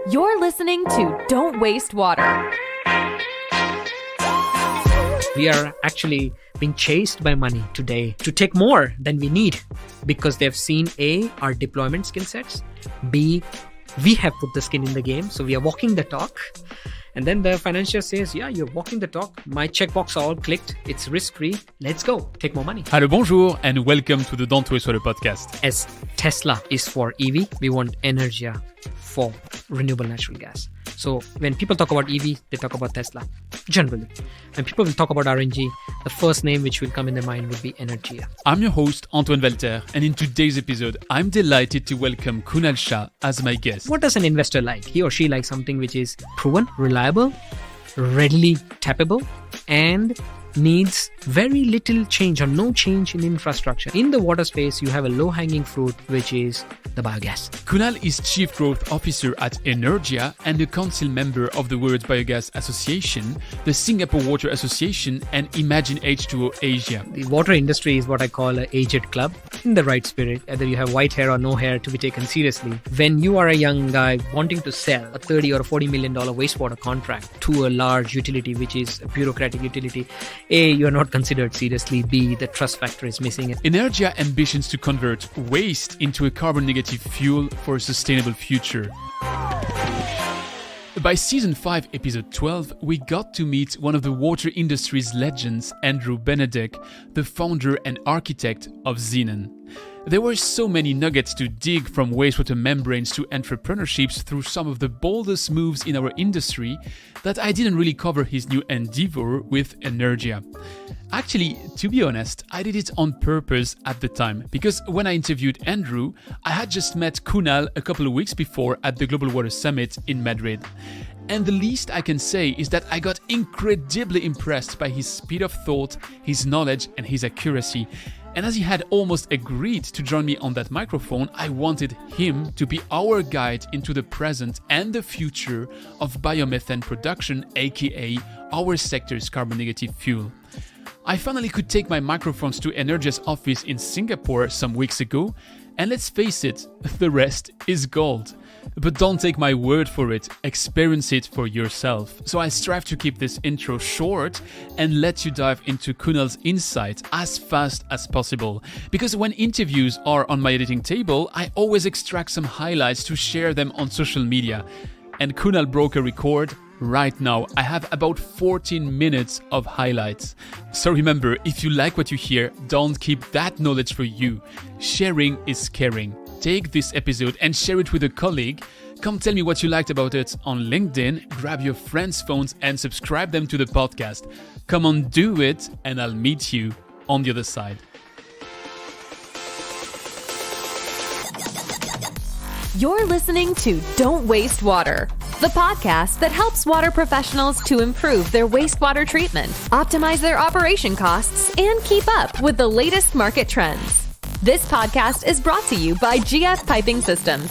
You're listening to Don't Waste Water. We are actually being chased by money today to take more than we need because they've seen A, our deployment skill sets, B, we have put the skin in the game, so we are walking the talk. And then the financier says, yeah, you're walking the talk. My checkbox are all clicked. It's risk-free. Let's go. Take more money. Hello, bonjour, and welcome to the Don't Waste Water podcast. As Tesla is for EV, we want Anaergia for renewable natural gas. So when people talk about EV, they talk about Tesla, generally. When people will talk about RNG, the first name which will come in their mind would be Anaergia. I'm your host, Antoine Walter, and in today's episode, I'm delighted to welcome Kunal Shah as my guest. What does an investor like? He or she likes something which is proven, reliable, readily tappable, and needs very little change or no change in infrastructure. In the water space, you have a low-hanging fruit, which is the biogas. Kunal is Chief Growth Officer at Anaergia and a council member of the World Biogas Association, the Singapore Water Association, and Imagine H2O Asia. The water industry is what I call an aged club, in the right spirit, whether you have white hair or no hair, to be taken seriously. When you are a young guy wanting to sell a $30 or $40 million wastewater contract to a large utility, which is a bureaucratic utility, A, you're not considered seriously. B, the trust factor is missing. Anaergia ambitions to convert waste into a carbon-negative fuel for a sustainable future. By season 5, episode 12, we got to meet one of the water industry's legends, Andrew Benedek, the founder and architect of Xenon. There were so many nuggets to dig, from wastewater membranes to entrepreneurships through some of the boldest moves in our industry, that I didn't really cover his new endeavor with Anaergia. Actually, to be honest, I did it on purpose at the time, because when I interviewed Andrew, I had just met Kunal a couple of weeks before at the Global Water Summit in Madrid. And the least I can say is that I got incredibly impressed by his speed of thought, his knowledge, and his accuracy. And as he had almost agreed to join me on that microphone, I wanted him to be our guide into the present and the future of biomethane production, aka our sector's carbon-negative fuel. I finally could take my microphones to Anaergia's office in Singapore some weeks ago, and let's face it, the rest is gold. But don't take my word for it, experience it for yourself. So I strive to keep this intro short and let you dive into Kunal's insight as fast as possible. Because when interviews are on my editing table, I always extract some highlights to share them on social media. And Kunal broke a record. Right now, I have about 14 minutes of highlights. So remember, if you like what you hear, don't keep that knowledge for you. Sharing is caring. Take this episode and share it with a colleague. Come tell me what you liked about it on LinkedIn. Grab your friends' phones and subscribe them to the podcast. Come on, do it, and I'll meet you on the other side. You're listening to Don't Waste Water, the podcast that helps water professionals to improve their wastewater treatment, optimize their operation costs, and keep up with the latest market trends. This podcast is brought to you by GF Piping Systems.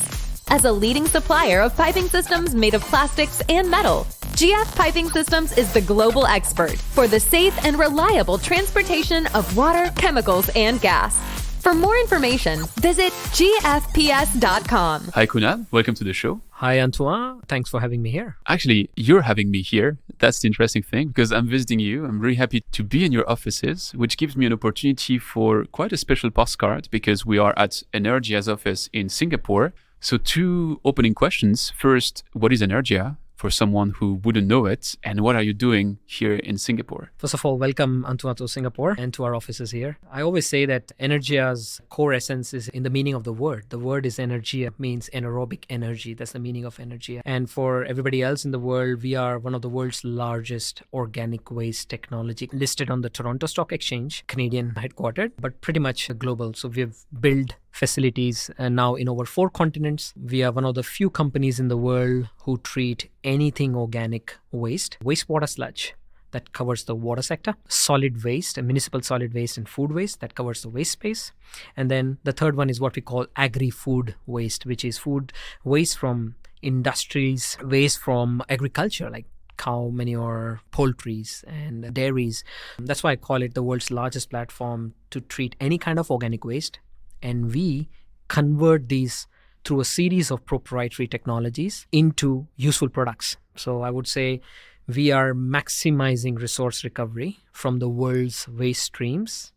As a leading supplier of piping systems made of plastics and metal, GF Piping Systems is the global expert for the safe and reliable transportation of water, chemicals, and gas. For more information, visit gfps.com. Hi Kunal, welcome to the show. Hi Antoine, thanks for having me here. Actually, you're having me here. That's the interesting thing, because I'm visiting you. I'm really happy to be in your offices, which gives me an opportunity for quite a special postcard, because we are at Anaergia's office in Singapore. So 2 opening questions. First, what is Anaergia? For someone who wouldn't know it, and what are you doing here in Singapore? First of all, welcome Antoine to Singapore and to our offices here. I always say that Anaergia's core essence is in the meaning of the word. The word is Anaergia, means anaerobic energy. That's the meaning of Anaergia. And for everybody else in the world, we are one of the world's largest organic waste technology, listed on the Toronto Stock Exchange, Canadian headquartered, but pretty much global. So we've built facilities now in over 4 continents. We are one of the few companies in the world who treat anything organic waste, wastewater sludge that covers the water sector, solid waste, municipal solid waste and food waste that covers the waste space. And then the third one is what we call agri-food waste, which is food waste from industries, waste from agriculture, like cow manure, poultries and dairies. That's why I call it the world's largest platform to treat any kind of organic waste. And we convert these through a series of proprietary technologies into useful products. So I would say we are maximizing resource recovery from the world's waste streams,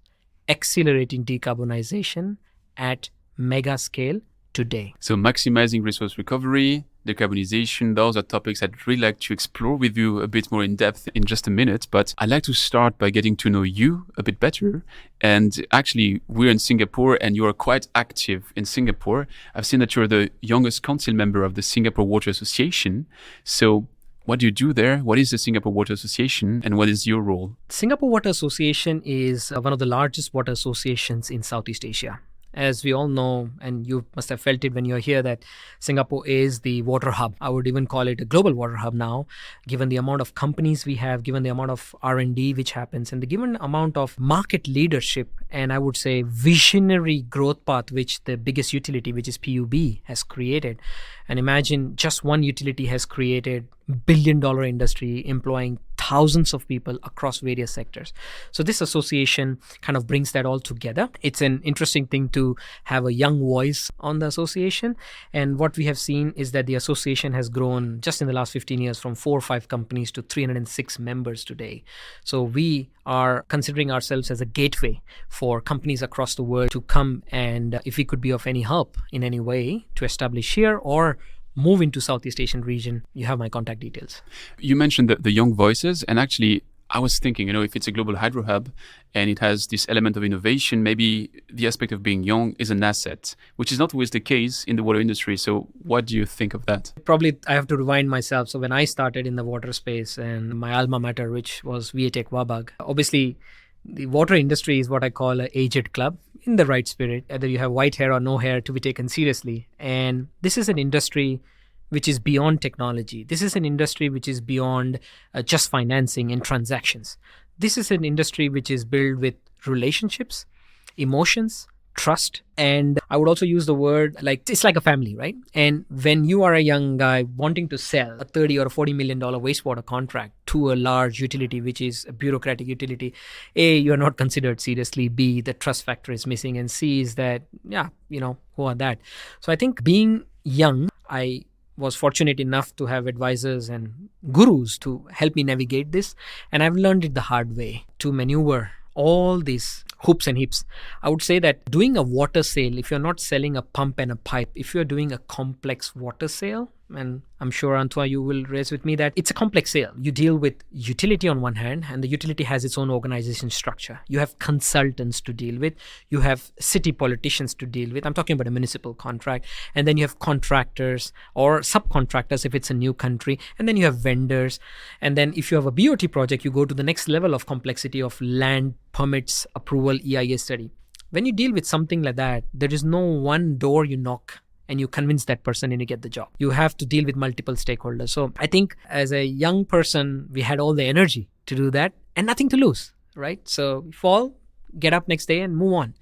accelerating decarbonization at mega scale today. So maximizing resource recovery, decarbonization, those are topics I'd really like to explore with you a bit more in depth in just a minute. But I'd like to start by getting to know you a bit better. And actually, we're in Singapore and you are quite active in Singapore. I've seen that you're the youngest council member of the Singapore Water Association. So what do you do there? What is the Singapore Water Association and what is your role? Singapore Water Association is one of the largest water associations in Southeast Asia. As we all know, and you must have felt it when you're here, that Singapore is the water hub. I would even call it a global water hub now, given the amount of companies we have, given the amount of R&D which happens, and the given amount of market leadership, and I would say visionary growth path which the biggest utility, which is PUB, has created. And imagine just one utility has created billion-dollar industry employing thousands of people across various sectors. So this association kind of brings that all together. It's an interesting thing to have a young voice on the association. And what we have seen is that the association has grown just in the last 15 years from 4 or 5 companies to 306 members today. So we are considering ourselves as a gateway for companies across the world to come, and if we could be of any help in any way to establish here or move into Southeast Asian region, you have my contact details. You mentioned the young voices, and actually I was thinking, if it's a global hydro hub and it has this element of innovation, maybe the aspect of being young is an asset, which is not always the case in the water industry. So what do you think of that? Probably I have to rewind myself. So when I started in the water space and my alma mater, which was VATech Wabag, obviously the water industry is what I call an aged club in the right spirit. Either you have white hair or no hair to be taken seriously. And this is an industry which is beyond technology. This is an industry which is beyond just financing and transactions. This is an industry which is built with relationships, emotions, trust. And I would also use the word like it's like a family, right? And when you are a young guy wanting to sell a $30 or $40 million wastewater contract to a large utility, which is a bureaucratic utility, A, you're not considered seriously. B, the trust factor is missing. And C is that, who are that? So I think being young, I was fortunate enough to have advisors and gurus to help me navigate this. And I've learned it the hard way to maneuver all these hoops and hips. I would say that doing a water sale, if you're not selling a pump and a pipe, if you're doing a complex water sale, and I'm sure, Antoine, you will raise with me that it's a complex sale. You deal with utility on one hand, and the utility has its own organization structure. You have consultants to deal with. You have city politicians to deal with. I'm talking about a municipal contract. And then you have contractors or subcontractors if it's a new country. And then you have vendors. And then if you have a BOT project, you go to the next level of complexity of land, permits, approval, EIA study. When you deal with something like that, there is no one door you knock and you convince that person and you get the job. You have to deal with multiple stakeholders. So I think as a young person, we had all the energy to do that and nothing to lose, right? So we fall, get up next day and move on.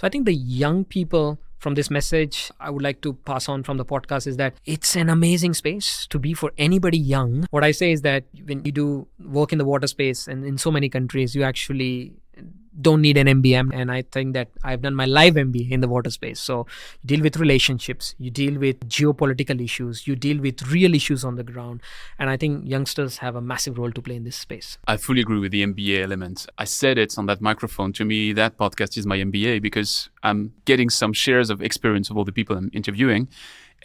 So I think the young people from this message I would like to pass on from the podcast is that it's an amazing space to be for anybody young. What I say is that when you do work in the water space and in so many countries, you actually don't need an MBA. And I think that I've done my live MBA in the water space. So you deal with relationships, you deal with geopolitical issues, you deal with real issues on the ground. And I think youngsters have a massive role to play in this space. I fully agree with the MBA element. I said it on that microphone. To me, that podcast is my MBA because I'm getting some shares of experience of all the people I'm interviewing.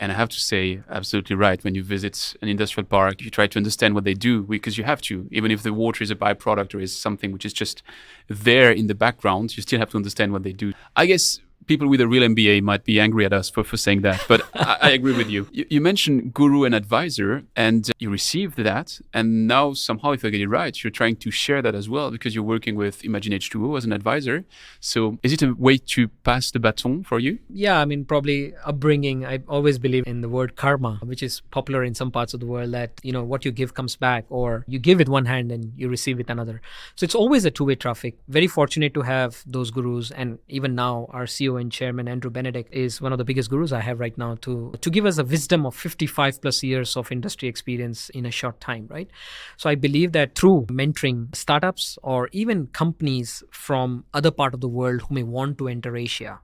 And I have to say, absolutely right. When you visit an industrial park, you try to understand what they do because you have to. Even if the water is a byproduct or is something which is just there in the background, you still have to understand what they do. I guess people with a real MBA might be angry at us for saying that, but I agree with you. You mentioned guru and advisor, and you received that. And now somehow, if I get it right, you're trying to share that as well because you're working with Imagine H2O as an advisor. So is it a way to pass the baton for you? Yeah, I mean, probably upbringing. I always believe in the word karma, which is popular in some parts of the world that, what you give comes back, or you give with one hand and you receive with another. So it's always a two-way traffic. Very fortunate to have those gurus. And even now, our CEO and chairman, Andrew Benedict, is one of the biggest gurus I have right now to give us a wisdom of 55 plus years of industry experience in a short time, right? So I believe that through mentoring startups or even companies from other part of the world who may want to enter Asia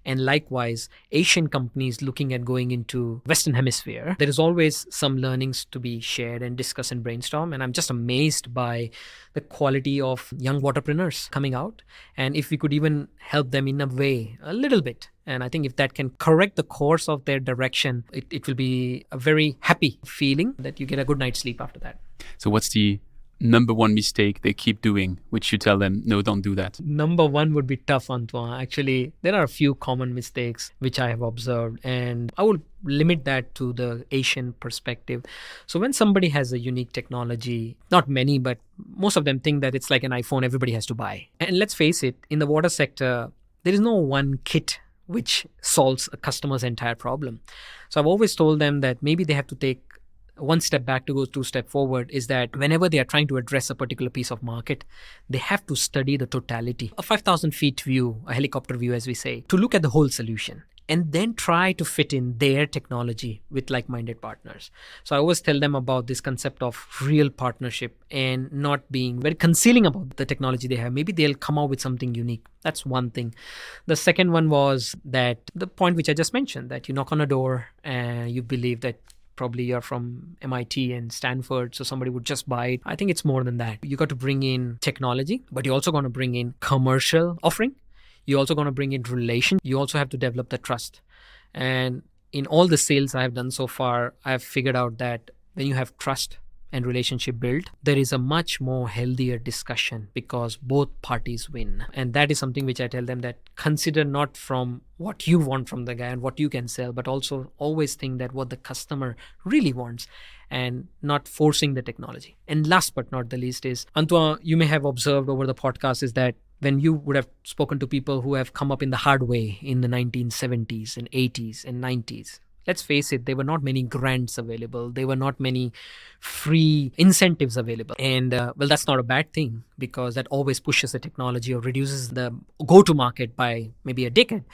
and likewise Asian companies looking at going into Western Hemisphere, there is always some learnings to be shared and discuss and brainstorm. And I'm just amazed by the quality of young waterpreneurs coming out. And if we could even help them in a way, a little bit. And I think if that can correct the course of their direction, it will be a very happy feeling that you get a good night's sleep after that. So what's the number one mistake they keep doing, which you tell them, no, don't do that? Number one would be tough, Antoine. Actually, there are a few common mistakes which I have observed, and I will limit that to the Asian perspective. So when somebody has a unique technology, not many, but most of them think that it's like an iPhone everybody has to buy. And let's face it, in the water sector, there is no one kit which solves a customer's entire problem. So I've always told them that maybe they have to take one step back to go two steps forward, is that whenever they are trying to address a particular piece of market, they have to study the totality, a 5,000 feet view, a helicopter view, as we say, to look at the whole solution and then try to fit in their technology with like-minded partners. So I always tell them about this concept of real partnership and not being very concealing about the technology they have. Maybe they'll come out with something unique. That's one thing. The second one was that the point which I just mentioned, that you knock on a door and you believe that probably you're from MIT and Stanford, so somebody would just buy it. I think it's more than that. You got to bring in technology, but you're also going to bring in commercial offering. You're also going to bring in relation. You also have to develop the trust. And in all the sales I have done so far, I have figured out that when you have trust and relationship built, there is a much more healthier discussion because both parties win. And that is something which I tell them, that consider not from what you want from the guy and what you can sell, but also always think that what the customer really wants and not forcing the technology. And last but not the least is, Antoine, you may have observed over the podcast, is that when you would have spoken to people who have come up in the hard way in the 1970s and 80s and 90s, let's face it, there were not many grants available. There were not many free incentives available. And well, that's not a bad thing, because that always pushes the technology or reduces the go-to market by maybe a decade.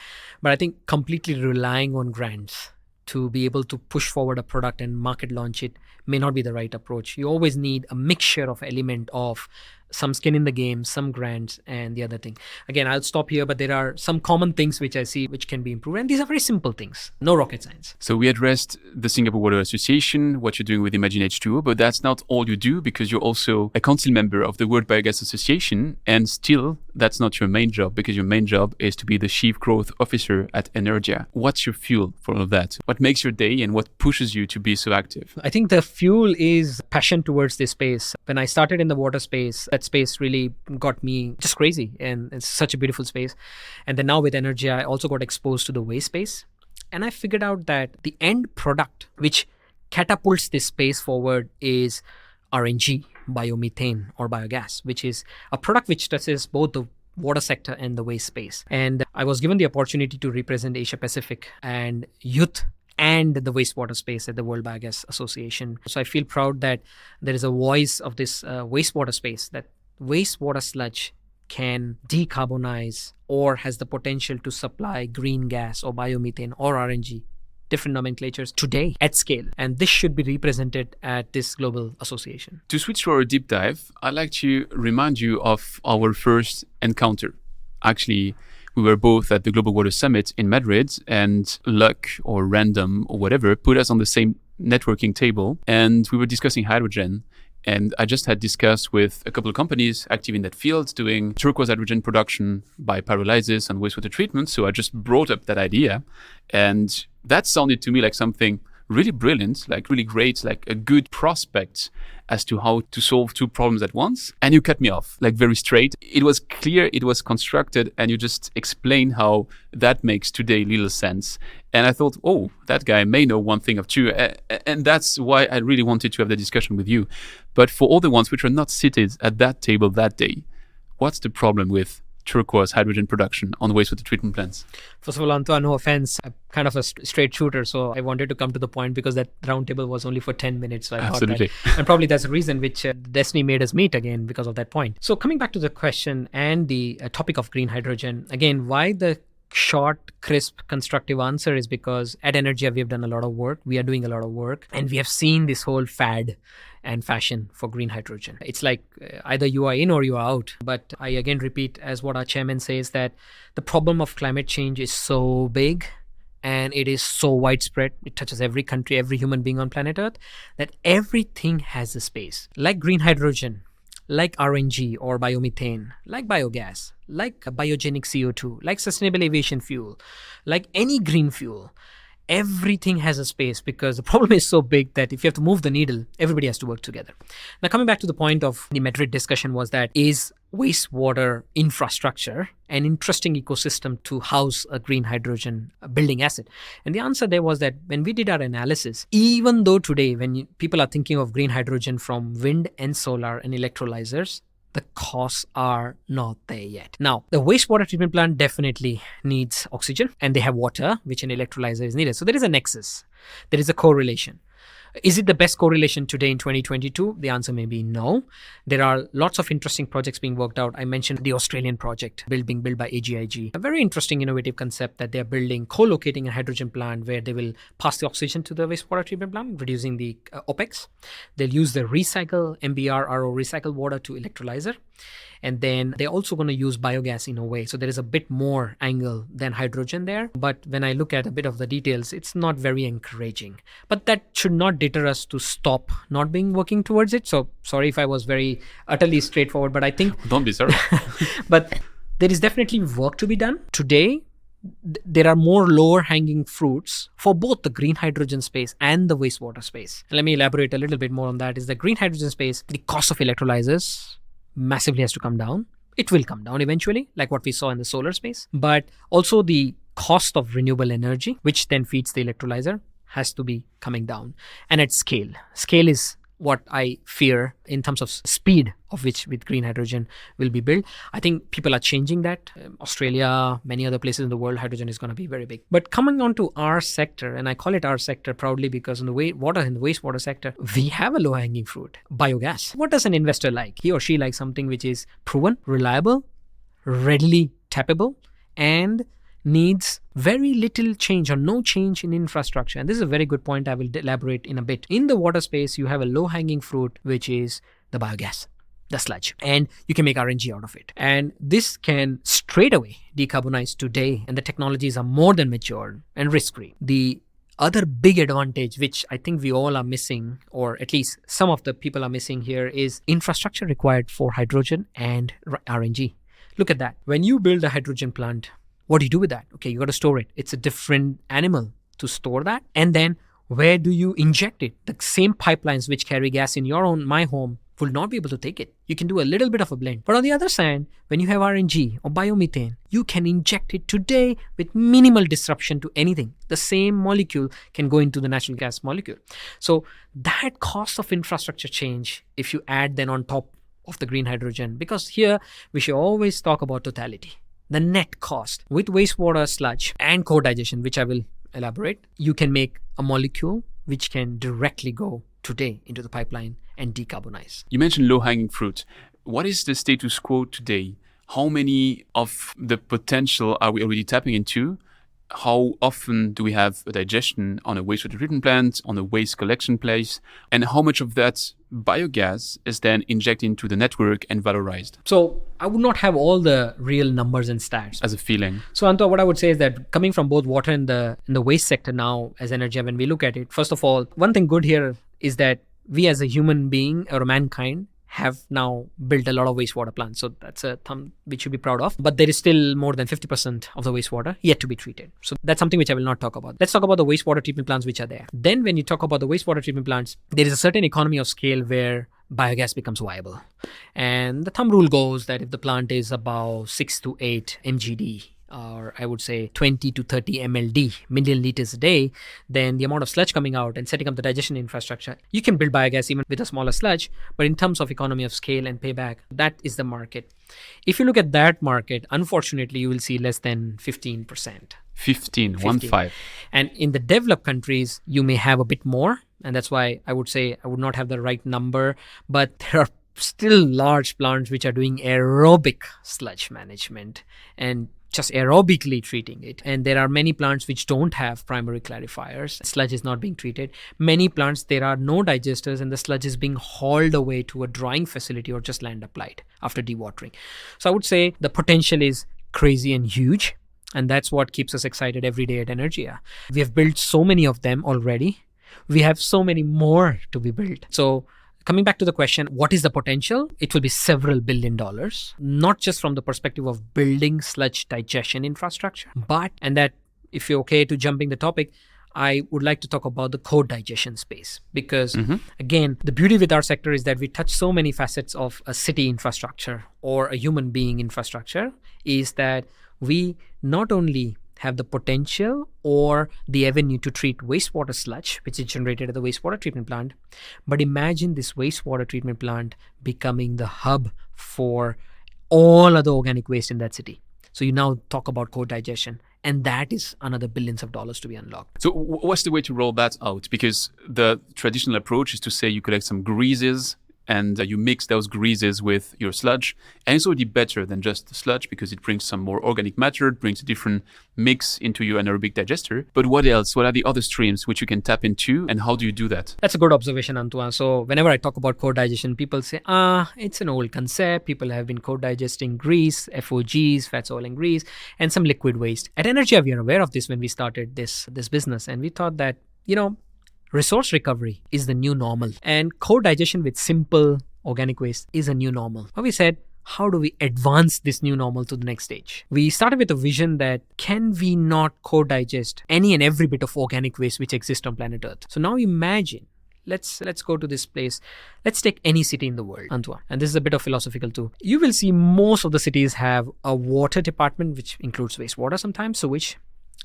But I think completely relying on grants to be able to push forward a product and market launch it may not be the right approach. You always need a mixture of element of some skin in the game, some grants, and the other thing. Again, I'll stop here, but there are some common things which I see which can be improved. And these are very simple things, no rocket science. So we addressed the Singapore Water Association, what you're doing with Imagine H2O, but that's not all you do, because you're also a council member of the World Biogas Association. And still, that's not your main job, because your main job is to be the Chief Growth Officer at Anaergia. What's your fuel for all of that? What makes your day and what pushes you to be so active? I think the fuel is passion towards this space. When I started in the water space, that space really got me just crazy, and it's such a beautiful space. And then now with Anaergia, I also got exposed to the waste space, and I figured out that the end product which catapults this space forward is RNG, biomethane or biogas, which is a product which touches both the water sector and the waste space. And I was given the opportunity to represent Asia Pacific and youth and the wastewater space at the World Biogas Association. So I feel proud that there is a voice of this wastewater space, that wastewater sludge can decarbonize or has the potential to supply green gas or biomethane or RNG, different nomenclatures, today at scale. And this should be represented at this global association. To switch to our deep dive, I'd like to remind you of our first encounter. Actually, we were both at the Global Water Summit in Madrid, and luck or random or whatever put us on the same networking table, and we were discussing hydrogen. And I just had discussed with a couple of companies active in that field doing turquoise hydrogen production by pyrolysis and wastewater treatment. So I just brought up that idea, and that sounded to me like something really brilliant, like really great, like a good prospect as to how to solve two problems at once. And you cut me off, like very straight. It was clear, it was constructed, and you just explained how that makes today little sense. And I thought, oh, that guy may know one thing of two. And that's why I really wanted to have the discussion with you. But for all the ones which are not seated at that table that day, what's the problem with turquoise hydrogen production on wastewater treatment plants? First of all, Antoine, no offense, I'm kind of a straight shooter, so I wanted to come to the point because that roundtable was only for 10 minutes. So I Absolutely. thought that, and probably that's the reason which Destiny made us meet again, because of that point. So coming back to the question and the topic of green hydrogen, again, why the short, crisp, constructive answer is because at Anaergia, we have done a lot of work. We are doing a lot of work, and we have seen this whole fad and fashion for green hydrogen. It's like either you are in or you are out. But I again repeat, as what our chairman says, that the problem of climate change is so big and it is so widespread, it touches every country, every human being on planet Earth, that everything has a space. Like green hydrogen, like RNG or biomethane, like biogas, like biogenic CO2, like sustainable aviation fuel, like any green fuel, everything has a space, because the problem is so big that if you have to move the needle, everybody has to work together. Now, coming back to the point of the Madrid discussion, was that is wastewater infrastructure an interesting ecosystem to house a green hydrogen building asset? And the answer there was that when we did our analysis, even though today when people are thinking of green hydrogen from wind and solar and electrolyzers, the costs are not there yet. Now, the wastewater treatment plant definitely needs oxygen, and they have water, which an electrolyzer is needed. So there is a nexus. There is a correlation. Is it the best correlation today in 2022? The answer may be no. There are lots of interesting projects being worked out. I mentioned the Australian project being built by AGIG. A very interesting innovative concept that they're building, co-locating a hydrogen plant where they will pass the oxygen to the wastewater treatment plant, reducing the OPEX. They'll use the recycle MBR-RO recycled water to electrolyzer. And then they're also going to use biogas in a way. So there is a bit more angle than hydrogen there. But when I look at a bit of the details, it's not very encouraging. But that should not deter us to stop not being working towards it. So sorry if I was very utterly straightforward, but I think... Don't be sorry. But there is definitely work to be done. Today, there are more lower hanging fruits for both the green hydrogen space and the wastewater space. And let me elaborate a little bit more on that. Is the green hydrogen space, the cost of electrolyzers massively has to come down. It will come down eventually, like what we saw in the solar space. But also the cost of renewable energy, which then feeds the electrolyzer, has to be coming down. And at scale. Scale is what I fear in terms of speed of which with green hydrogen will be built. I think people are changing that. Australia, many other places in the world, hydrogen is going to be very big. But coming on to our sector, and I call it our sector proudly because in the wastewater sector, we have a low-hanging fruit, biogas. What does an investor like? He or she likes something which is proven, reliable, readily tappable, and needs very little change or no change in infrastructure. And this is a very good point I will elaborate in a bit. In the water space, you have a low-hanging fruit, which is the biogas, the sludge, and you can make RNG out of it. And this can straight away decarbonize today, and the technologies are more than mature and risk-free. The other big advantage, which I think we all are missing, or at least some of the people are missing here, is infrastructure required for hydrogen and RNG. Look at that. When you build a hydrogen plant, what do you do with that? Okay, you got to store it. It's a different animal to store that. And then where do you inject it? The same pipelines which carry gas in my home will not be able to take it. You can do a little bit of a blend. But on the other side, when you have RNG or biomethane, you can inject it today with minimal disruption to anything. The same molecule can go into the natural gas molecule. So that cost of infrastructure change, if you add then on top of the green hydrogen, because here we should always talk about totality. The net cost with wastewater sludge and co-digestion, which I will elaborate, you can make a molecule which can directly go today into the pipeline and decarbonize. You mentioned low-hanging fruit. What is the status quo today? How many of the potential are we already tapping into? How often do we have a digestion on a wastewater treatment plant, on a waste collection place? And how much of that biogas is then injected into the network and valorized? So I would not have all the real numbers and stats. As a feeling. So Anta, what I would say is that coming from both water and the waste sector now as Anaergia, when we look at it, first of all, one thing good here is that we as a human being or a mankind have now built a lot of wastewater plants. So that's a thumb we should be proud of. But there is still more than 50% of the wastewater yet to be treated. So that's something which I will not talk about. Let's talk about the wastewater treatment plants which are there. Then when you talk about the wastewater treatment plants, there is a certain economy of scale where biogas becomes viable. And the thumb rule goes that if the plant is about 6 to 8 mgd, or I would say 20 to 30 MLD, million liters a day, then the amount of sludge coming out and setting up the digestion infrastructure, you can build biogas even with a smaller sludge. But in terms of economy of scale and payback, that is the market. If you look at that market, unfortunately, you will see less than 15%. 15. And in the developed countries, you may have a bit more. And that's why I would say I would not have the right number, but there are still large plants which are doing aerobic sludge management. And just aerobically treating it. And there are many plants which don't have primary clarifiers. Sludge is not being treated. Many plants, there are no digesters and the sludge is being hauled away to a drying facility or just land applied after dewatering. So I would say the potential is crazy and huge. And that's what keeps us excited every day at Anaergia. We have built so many of them already. We have so many more to be built. So coming back to the question, what is the potential? It will be several $1 billion, not just from the perspective of building sludge digestion infrastructure, but, and that if you're okay to jumping the topic, I would like to talk about the co-digestion space because again, the beauty with our sector is that we touch so many facets of a city infrastructure or a human being infrastructure, is that we not only have the potential or the avenue to treat wastewater sludge, which is generated at the wastewater treatment plant. But imagine this wastewater treatment plant becoming the hub for all other organic waste in that city. So you now talk about co-digestion, and that is another billions of dollars to be unlocked. So what's the way to roll that out? Because the traditional approach is to say you collect some greases and you mix those greases with your sludge. And it's already better than just the sludge because it brings some more organic matter, it brings a different mix into your anaerobic digester. But what else? What are the other streams which you can tap into, and how do you do that? That's a good observation, Antoine. So whenever I talk about co-digestion, people say, it's an old concept. People have been co-digesting grease, FOGs, fats, oil and grease, and some liquid waste. At Anaergia, we are aware of this when we started this business. And we thought that, resource recovery is the new normal, and co-digestion with simple organic waste is a new normal. But we said, how do we advance this new normal to the next stage? We started with a vision that can we not co-digest any and every bit of organic waste which exists on planet Earth? So now imagine, let's go to this place. Let's take any city in the world, Antoine. And this is a bit of philosophical too. You will see most of the cities have a water department, which includes wastewater sometimes, sewage,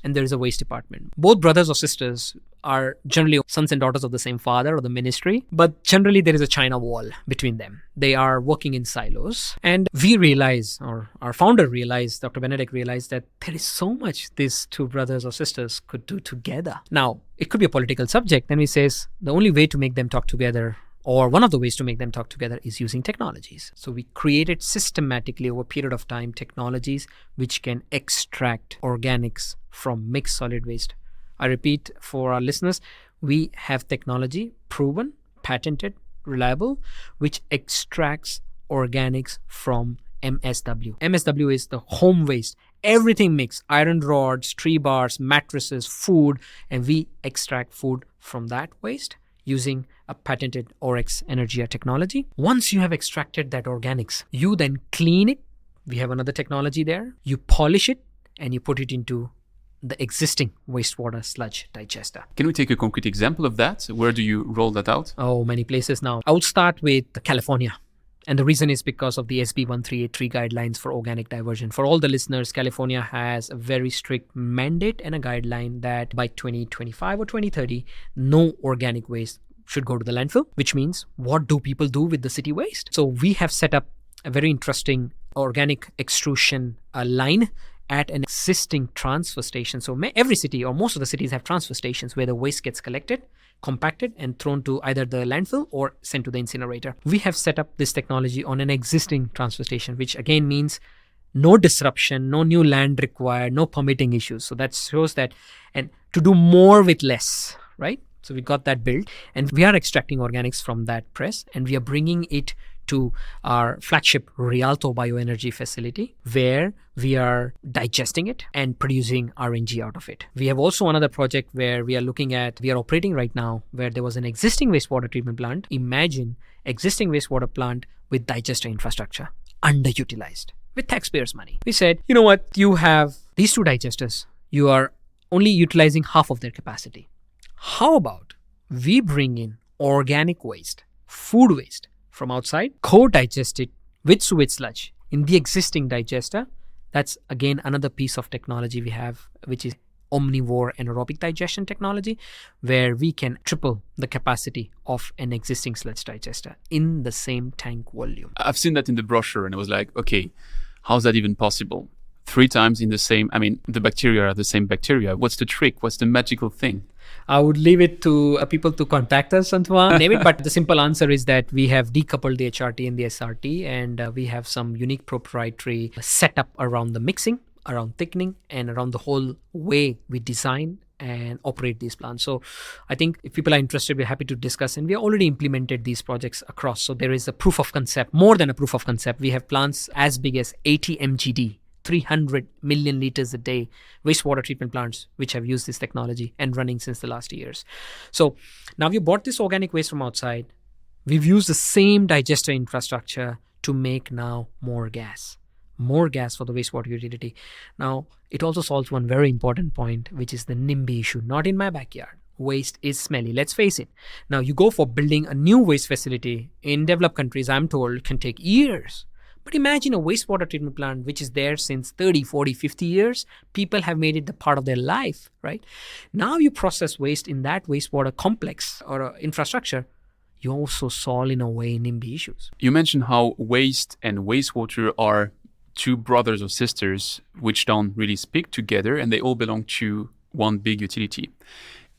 and there is a waste department. Both brothers or sisters are generally sons and daughters of the same father or the ministry, but generally there is a China wall between them. They are working in silos. And we realize, or our founder realized, Dr. Benedict realized, that there is so much these two brothers or sisters could do together. Now, it could be a political subject. Then we says the only way to make them talk together, or one of the ways to make them talk together, is using technologies. So we created systematically over a period of time technologies which can extract organics from mixed solid waste. I repeat for our listeners, we have technology proven, patented, reliable, which extracts organics from MSW. MSW is the home waste. Everything mixed, iron rods, tree bars, mattresses, food, and we extract food from that waste using a patented Oryx Anaergia technology. Once you have extracted that organics, you then clean it. We have another technology there. You polish it and you put it into the existing wastewater sludge digester. Can we take a concrete example of that? Where do you roll that out? Oh, many places now. I will start with California. And the reason is because of the SB1383 guidelines for organic diversion. For all the listeners, California has a very strict mandate and a guideline that by 2025 or 2030, no organic waste should go to the landfill, which means what do people do with the city waste? So we have set up a very interesting organic extrusion line at an existing transfer station. So every city or most of the cities have transfer stations where the waste gets collected, compacted, and thrown to either the landfill or sent to the incinerator. We have set up this technology on an existing transfer station, which again means no disruption, no new land required, no permitting issues. So that shows that, and to do more with less, right? So we got that built, and we are extracting organics from that press, and we are bringing it to our flagship Rialto bioenergy facility, where we are digesting it and producing RNG out of it. We have also another project where we are operating right now, where there was an existing wastewater treatment plant. Imagine existing wastewater plant with digester infrastructure, underutilized, with taxpayers' money. We said, you know what, you have these two digesters, you are only utilizing half of their capacity. How about we bring in organic waste, food waste from outside, co-digest it with sewage sludge in the existing digester? That's again another piece of technology we have, which is omnivore anaerobic digestion technology, where we can triple the capacity of an existing sludge digester in the same tank volume. I've seen that in the brochure and I was like, okay, how's that even possible? 3 times in the same, the bacteria are the same bacteria. What's the trick? What's the magical thing? I would leave it to people to contact us, Antoine. Name it, but the simple answer is that we have decoupled the HRT and the SRT, and we have some unique proprietary setup around the mixing, around thickening, and around the whole way we design and operate these plants. So I think if people are interested, we're happy to discuss, and we have already implemented these projects across. So there is a proof of concept, more than a proof of concept. We have plants as big as 80 mgd, 300 million liters a day, wastewater treatment plants which have used this technology and running since the last years. So now we bought this organic waste from outside. We've used the same digester infrastructure to make now more gas for the wastewater utility. Now, it also solves one very important point, which is the NIMBY issue. Not in my backyard. Waste is smelly. Let's face it. Now, you go for building a new waste facility in developed countries, I'm told, can take years. But imagine a wastewater treatment plant which is there since 30, 40, 50 years. People have made it the part of their life, right? Now you process waste in that wastewater complex or infrastructure. You also solve, in a way, NIMBY issues. You mentioned how waste and wastewater are two brothers or sisters which don't really speak together, and they all belong to one big utility.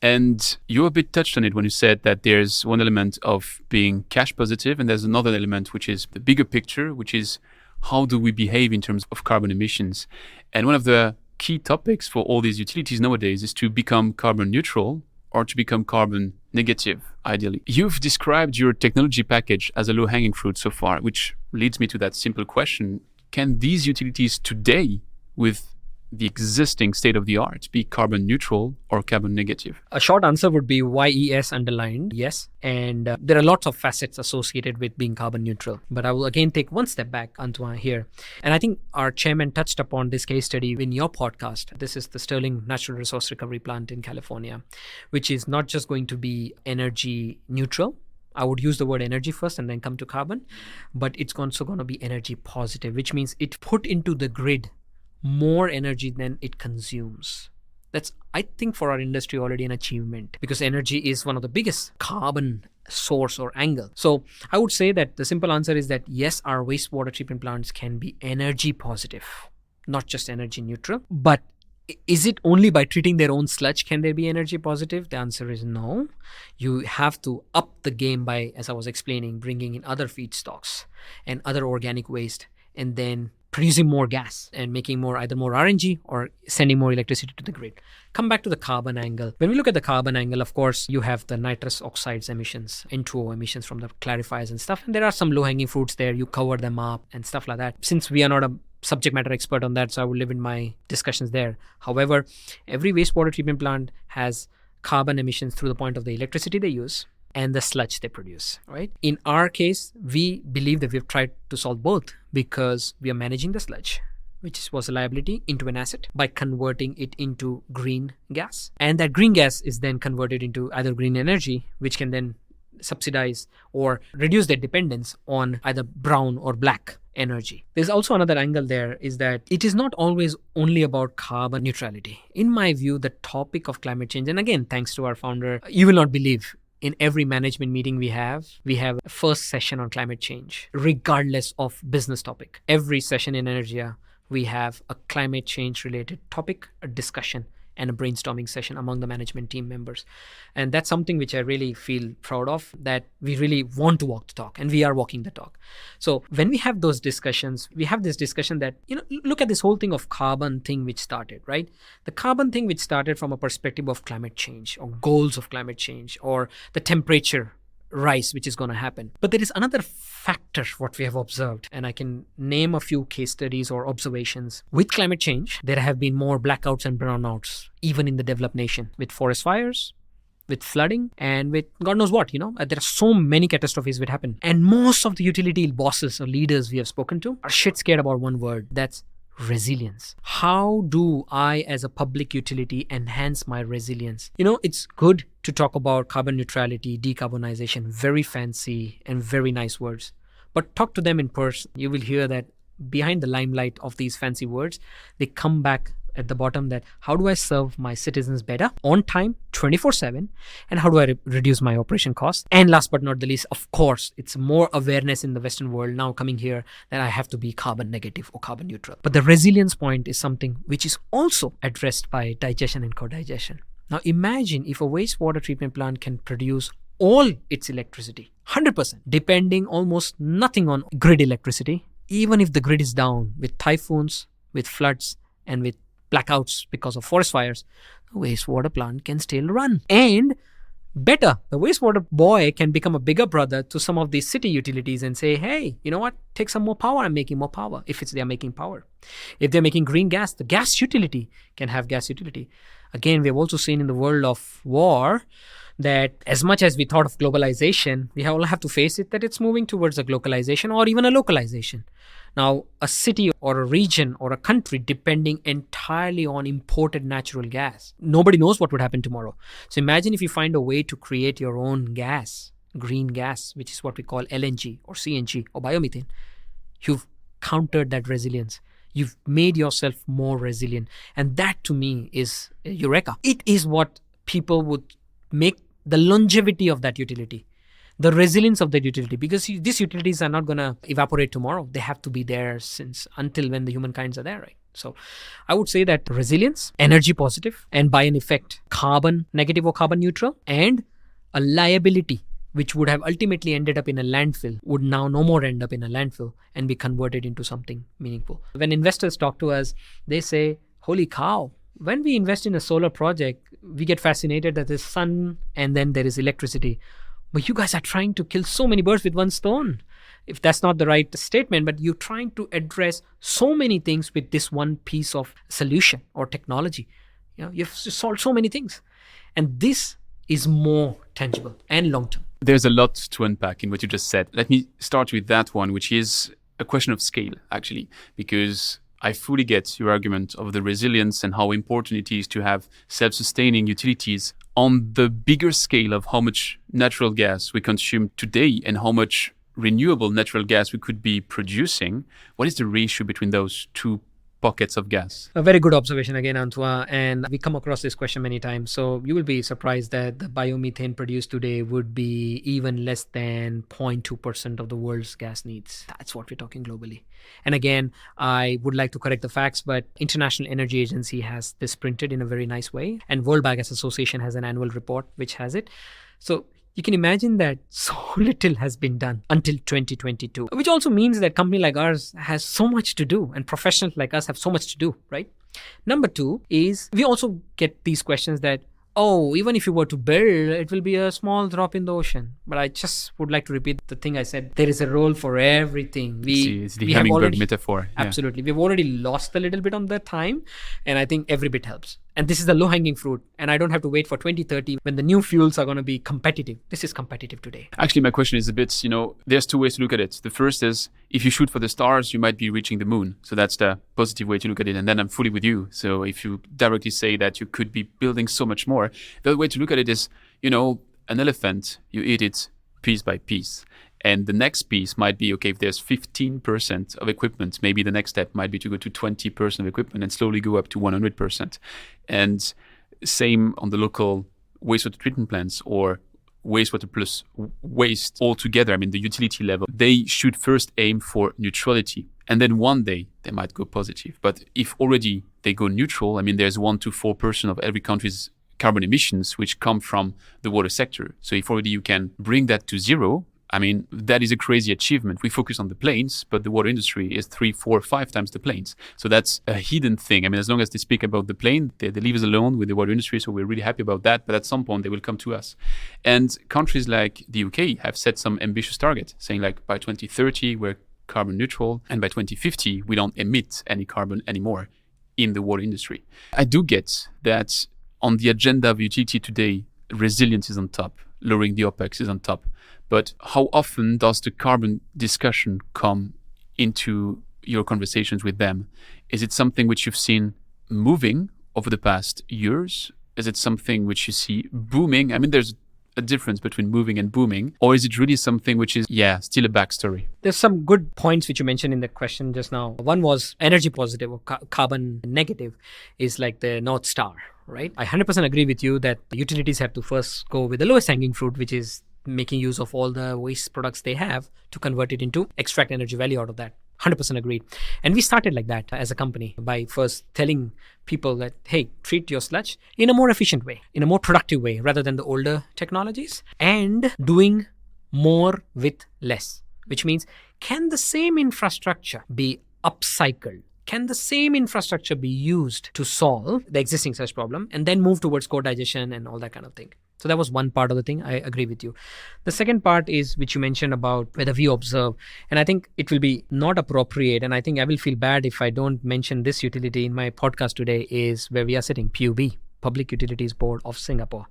And you a bit touched on it when you said that there's one element of being cash positive, and there's another element which is the bigger picture, which is how do we behave in terms of carbon emissions. And one of the key topics for all these utilities nowadays is to become carbon neutral or to become carbon negative, ideally. You've described your technology package as a low-hanging fruit so far, which leads me to that simple question. Can these utilities today, with the existing state of the art, be carbon neutral or carbon negative? A short answer would be YES underlined, yes. And there are lots of facets associated with being carbon neutral. But I will again take one step back, Antoine, here. And I think our chairman touched upon this case study in your podcast. This is the Sterling Natural Resource Recovery Plant in California, which is not just going to be energy neutral. I would use the word energy first and then come to carbon, but it's also going to be energy positive, which means it put into the grid more energy than it consumes. That's, I think, for our industry already an achievement, because energy is one of the biggest carbon source or angle. So I would say that the simple answer is that yes, our wastewater treatment plants can be energy positive, not just energy neutral. But is it only by treating their own sludge can they be energy positive? The answer is no. You have to up the game by, as I was explaining, bringing in other feedstocks and other organic waste, and then producing more gas and making either more RNG or sending more electricity to the grid. Come back to the carbon angle. When we look at the carbon angle, of course, you have the nitrous oxides emissions, N2O emissions from the clarifiers and stuff. And there are some low-hanging fruits there. You cover them up and stuff like that. Since we are not a subject matter expert on that, so I will limit my discussions there. However, every wastewater treatment plant has carbon emissions through the point of the electricity they use and the sludge they produce, right? In our case, we believe that we've tried to solve both, because we are managing the sludge, which was a liability, into an asset by converting it into green gas. And that green gas is then converted into either green energy, which can then subsidize or reduce their dependence on either brown or black energy. There's also another angle there, is that it is not always only about carbon neutrality. In my view, the topic of climate change, and again, thanks to our founder, you will not believe, in every management meeting we have a first session on climate change, regardless of business topic. Every session in Anaergia, we have a climate change related topic, a discussion, and a brainstorming session among the management team members. And that's something which I really feel proud of, that we really want to walk the talk, and we are walking the talk. So when we have those discussions, we have this discussion that, look at this whole thing of carbon thing which started, right? The carbon thing which started from a perspective of climate change or goals of climate change or the temperature rise which is going to happen. But there is another factor what we have observed, and I can name a few case studies or observations. With climate change, there have been more blackouts and brownouts, even in the developed nation, with forest fires, with flooding, and with God knows what, there are so many catastrophes which happen. And most of the utility bosses or leaders we have spoken to are shit scared about one word, that's resilience. How do I, as a public utility, enhance my resilience? It's good to talk about carbon neutrality, decarbonization, very fancy and very nice words. But talk to them in person. You will hear that behind the limelight of these fancy words, they come back at the bottom, that how do I serve my citizens better on time 24/7, and how do I reduce my operation costs? And last but not the least, of course, it's more awareness in the Western world now coming here that I have to be carbon negative or carbon neutral. But the resilience point is something which is also addressed by digestion and co-digestion. Now imagine if a wastewater treatment plant can produce all its electricity, 100%, depending almost nothing on grid electricity, even if the grid is down with typhoons, with floods, and with blackouts because of forest fires, the wastewater plant can still run. And better, the wastewater boy can become a bigger brother to some of these city utilities and say, hey, you know what? Take some more power. I'm making more power. If they're making power. If they're making green gas, the gas utility can have gas utility. Again, we've also seen in the world of war that as much as we thought of globalization, we all have to face it that it's moving towards a globalization or even a localization. Now, a city or a region or a country depending entirely on imported natural gas, nobody knows what would happen tomorrow. So imagine if you find a way to create your own gas, green gas, which is what we call LNG or CNG or biomethane. You've countered that resilience. You've made yourself more resilient. And that to me is eureka. It is what people would make the longevity of that utility. The resilience of the utility, because these utilities are not going to evaporate tomorrow. They have to be there until when the humankinds are there, right? So I would say that resilience, energy positive, and by an effect, carbon negative or carbon neutral, and a liability, which would have ultimately ended up in a landfill, would now no more end up in a landfill and be converted into something meaningful. When investors talk to us, they say, holy cow, when we invest in a solar project, we get fascinated that there's sun and then there is electricity. But you guys are trying to kill so many birds with one stone. If that's not the right statement, but you're trying to address so many things with this one piece of solution or technology. You've solved so many things. And this is more tangible and long-term. There's a lot to unpack in what you just said. Let me start with that one, which is a question of scale, actually, because I fully get your argument of the resilience and how important it is to have self-sustaining utilities on the bigger scale of how much natural gas we consume today and how much renewable natural gas we could be producing. What is the ratio between those two pockets of gas? A very good observation again, Antoine. And we come across this question many times. So you will be surprised that the biomethane produced today would be even less than 0.2% of the world's gas needs. That's what we're talking globally. And again, I would like to correct the facts, but International Energy Agency has this printed in a very nice way. And World Biogas Association has an annual report which has it. So you can imagine that so little has been done until 2022, which also means that a company like ours has so much to do and professionals like us have so much to do, right? Number two is we also get these questions that, oh, even if you were to build, it will be a small drop in the ocean. But I just would like to repeat the thing I said. There is a role for everything. It's the hummingbird metaphor. Absolutely. We've already lost a little bit on that time. And I think every bit helps. And this is the low-hanging fruit. And I don't have to wait for 2030 when the new fuels are going to be competitive. This is competitive today. Actually, my question is a bit, there's two ways to look at it. The first is, if you shoot for the stars, you might be reaching the moon. So that's the positive way to look at it. And then I'm fully with you. So if you directly say that you could be building so much more, the other way to look at it is, an elephant, you eat it piece by piece. And the next piece might be, okay, if there's 15% of equipment, maybe the next step might be to go to 20% of equipment and slowly go up to 100%. And same on the local wastewater treatment plants or wastewater plus waste altogether. I mean, the utility level, they should first aim for neutrality. And then one day they might go positive. But if already they go neutral, I mean, there's 1 to 4% of every country's carbon emissions which come from the water sector. So if already you can bring that to zero, I mean, that is a crazy achievement. We focus on the planes, but the water industry is 3, 4, 5 times the planes. So that's a hidden thing. I mean, as long as they speak about the plane, they leave us alone with the water industry. So we're really happy about that. But at some point, they will come to us. And countries like the UK have set some ambitious targets, saying like by 2030, we're carbon neutral. And by 2050, we don't emit any carbon anymore in the water industry. I do get that on the agenda of utility today, resilience is on top, lowering the OPEX is on top. But how often does the carbon discussion come into your conversations with them? Is it something which you've seen moving over the past years? Is it something which you see booming? I mean, there's a difference between moving and booming. Or is it really something which is, still a backstory? There's some good points which you mentioned in the question just now. One was energy positive or carbon negative is like the North Star, right? I 100% agree with you that utilities have to first go with the lowest hanging fruit, which is making use of all the waste products they have to convert it into extract energy value out of that. 100% agreed. And we started like that as a company by first telling people that, hey, treat your sludge in a more efficient way, in a more productive way rather than the older technologies, and doing more with less, which means can the same infrastructure be upcycled? can the same infrastructure be used to solve the existing such problem and then move towards co-digestion and all that kind of thing? So that was one part of the thing. I agree with you. The second part is, which you mentioned about whether we observe, and I think it will be not appropriate, and I think I will feel bad if I don't mention this utility in my podcast today, is where we are sitting, PUB, Public Utilities Board of Singapore.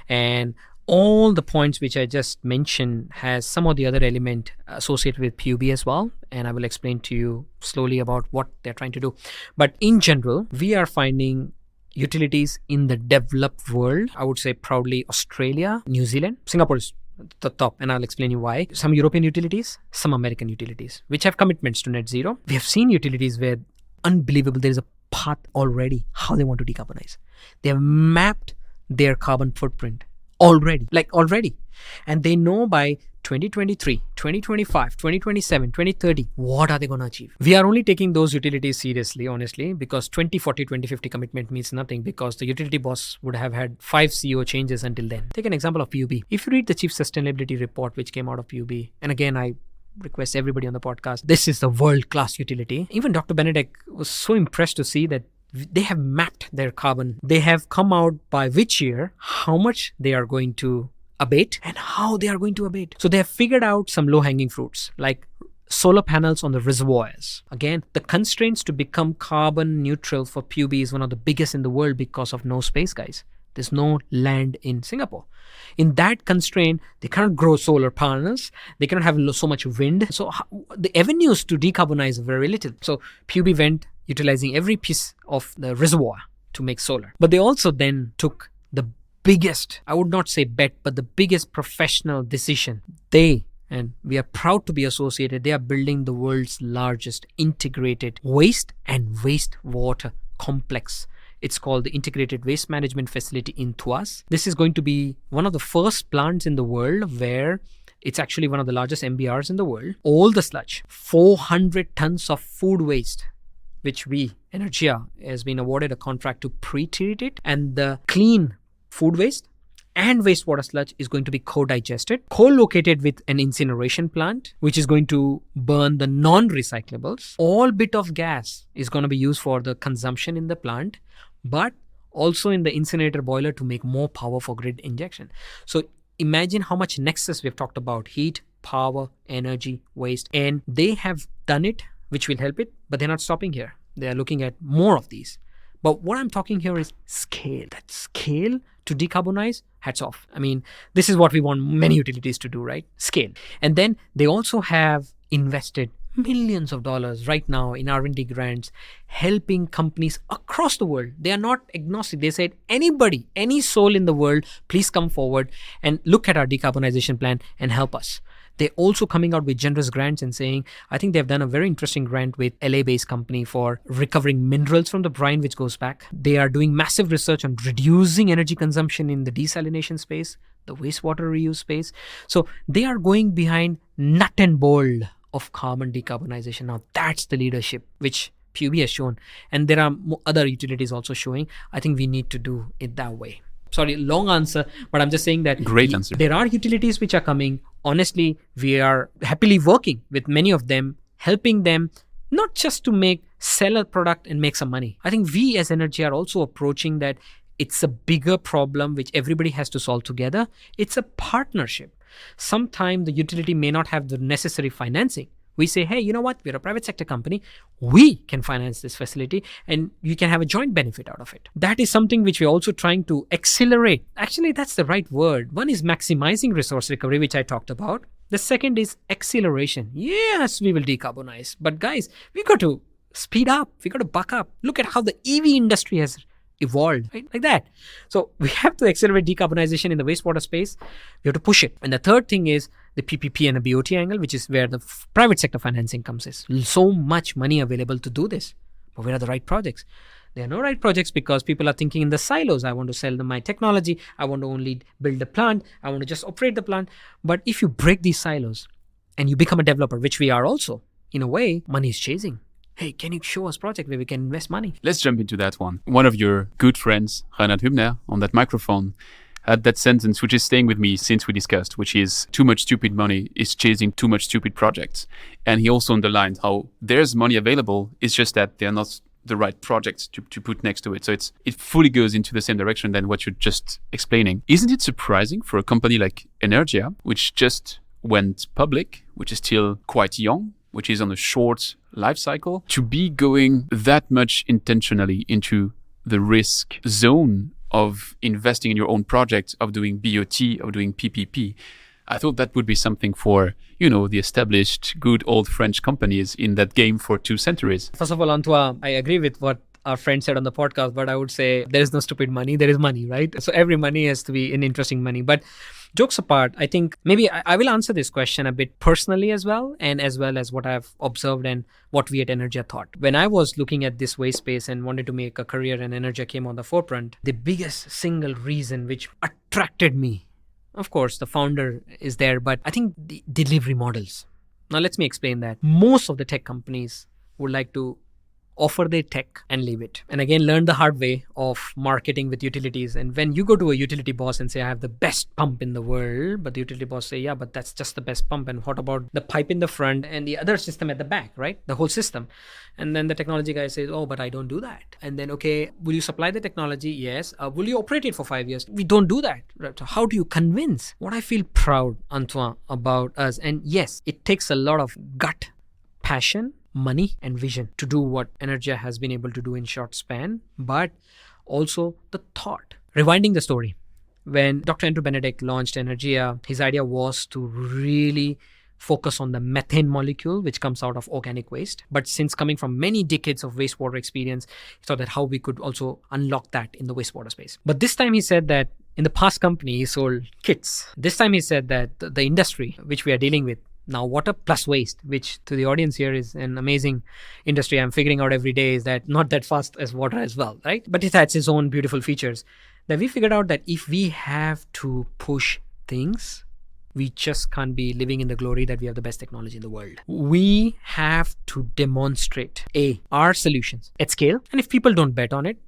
And all the points which I just mentioned has some of the other element associated with PUB as well. And I will explain to you slowly about what they're trying to do. But in general, we are finding utilities in the developed world. I would say proudly Australia, New Zealand, Singapore is the top, and I'll explain you why. Some European utilities, some American utilities, which have commitments to net zero. We have seen utilities where unbelievable, there is a path already how they want to decarbonize. They have mapped their carbon footprint already. And they know by 2023, 2025, 2027, 2030, what are they going to achieve? We are only taking those utilities seriously, honestly, because 2040, 2050 commitment means nothing, because the utility boss would have had 5 CEO changes until then. Take an example of PUB. If you read the Chief Sustainability Report, which came out of PUB, and again, I request everybody on the podcast, this is the world-class utility. Even Dr. Benedek was so impressed to see that they have mapped their carbon. They have come out by which year, how much they are going to abate and how they are going to abate. So they have figured out some low-hanging fruits like solar panels on the reservoirs. Again, the constraints to become carbon neutral for PUB is one of the biggest in the world because of no space, guys. There's no land in Singapore. In that constraint, they cannot grow solar panels. They cannot have so much wind. So the avenues to decarbonize are very little. So PUB went utilizing every piece of the reservoir to make solar. But they also then took the biggest, I would not say bet, but the biggest professional decision. And we are proud to be associated, they are building the world's largest integrated waste and wastewater complex. It's called the Integrated Waste Management Facility in Tuas. This is going to be one of the first plants in the world where it's actually one of the largest MBRs in the world. All the sludge, 400 tons of food waste, which Anaergia, has been awarded a contract to pre-treat it, and the clean food waste and wastewater sludge is going to be co-digested, co-located with an incineration plant, which is going to burn the non-recyclables. All bit of gas is going to be used for the consumption in the plant, but also in the incinerator boiler to make more power for grid injection. So imagine how much nexus we've talked about: heat, power, energy, waste. And they have done it, which will help it, but they're not stopping here. They are looking at more of these. But what I'm talking here is scale. That scale to decarbonize, hats off. I mean, this is what we want many utilities to do, right? Scale. And then they also have invested millions of dollars right now in R&D grants, helping companies across the world. They are not agnostic. They said, anybody, any soul in the world, please come forward and look at our decarbonization plan and help us. They're also coming out with generous grants and saying, I think they've done a very interesting grant with LA-based company for recovering minerals from the brine, which goes back. They are doing massive research on reducing energy consumption in the desalination space, the wastewater reuse space. So they are going behind nut and bolt of carbon decarbonization. Now that's the leadership which PUB has shown. And there are other utilities also showing. I think we need to do it that way. Sorry, long answer, but I'm just saying that great answer. There are utilities which are coming. Honestly, we are happily working with many of them, helping them not just to sell a product and make some money. I think we as Anaergia are also approaching that it's a bigger problem which everybody has to solve together. It's a partnership. Sometimes the utility may not have the necessary financing. We say, hey, you know what? We're a private sector company. We can finance this facility and you can have a joint benefit out of it. That is something which we're also trying to accelerate. Actually, that's the right word. One is maximizing resource recovery, which I talked about. The second is acceleration. Yes, we will decarbonize. But guys, we got to speed up. We got to buck up. Look at how the EV industry has evolved, right? Like that. So we have to accelerate decarbonization in the wastewater space. We have to push it. And the third thing is the PPP and the BOT angle, which is where the private sector financing comes in. So much money available to do this. But where are the right projects? There are no right projects because people are thinking in the silos. I want to sell them my technology. I want to only build a plant. I want to just operate the plant. But if you break these silos and you become a developer, which we are also, in a way, money is chasing. Hey, can you show us a project where we can invest money? Let's jump into that one. One of your good friends, Reinhard Hübner, on that microphone, at that sentence, which is staying with me since we discussed, which is too much stupid money is chasing too much stupid projects. And he also underlined how there's money available, it's just that they're not the right projects to put next to it. So it fully goes into the same direction than what you're just explaining. Isn't it surprising for a company like Anaergia, which just went public, which is still quite young, which is on a short life cycle, to be going that much intentionally into the risk zone of investing in your own project, of doing BOT, of doing PPP? I thought that would be something for, the established good old French companies in that game for 2 centuries. First of all, Antoine, I agree with what our friend said on the podcast, but I would say there is no stupid money, there is money, right? So every money has to be an interesting money. But jokes apart, I think maybe I will answer this question a bit personally as well, and as well as what I've observed and what we at Anaergia thought. When I was looking at this waste space and wanted to make a career, and Anaergia came on the forefront, the biggest single reason which attracted me, of course, the founder is there, but I think the delivery models. Now, let me explain that. Most of the tech companies would like to offer their tech and leave it. And again, learn the hard way of marketing with utilities. And when you go to a utility boss and say, I have the best pump in the world, but the utility boss say, yeah, but that's just the best pump. And what about the pipe in the front and the other system at the back, right? The whole system. And then the technology guy says, oh, but I don't do that. And then, okay, will you supply the technology? Yes. Will you operate it for 5 years? We don't do that. Right? So how do you convince? What I feel proud, Antoine, about us, and yes, it takes a lot of gut, passion, money and vision to do what Anaergia has been able to do in short span, but also the thought. Rewinding the story, when Dr. Andrew Benedict launched Anaergia, his idea was to really focus on the methane molecule, which comes out of organic waste. But since coming from many decades of wastewater experience, he thought that how we could also unlock that in the wastewater space. But this time he said that in the past company, he sold kits. This time he said that the industry which we are dealing with now, water plus waste, which to the audience here is an amazing industry. I'm figuring out every day is that not that fast as water as well, right? But it has its own beautiful features. That we figured out that if we have to push things, we just can't be living in the glory that we have the best technology in the world. We have to demonstrate our solutions at scale. And if people don't bet on it,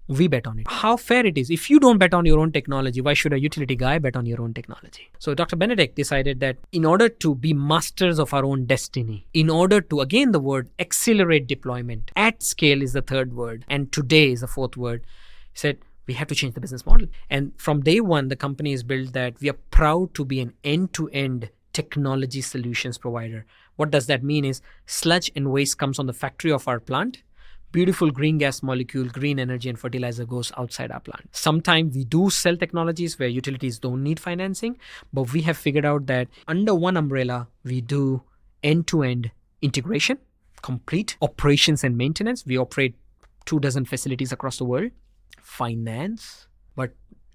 we bet on it. How fair it is. If you don't bet on your own technology, why should a utility guy bet on your own technology? So Dr. Benedict decided that in order to be masters of our own destiny, in order to, again, the word accelerate deployment, at scale is the third word, and today is the fourth word, he said, we have to change the business model. And from day one, the company is built that we are proud to be an end-to-end technology solutions provider. What does that mean is sludge and waste comes on the factory of our plant. Beautiful green gas molecule, green energy and fertilizer goes outside our plant. Sometimes we do sell technologies where utilities don't need financing, but we have figured out that under one umbrella, we do end-to-end integration, complete operations and maintenance. We operate 24 facilities across the world, finance, but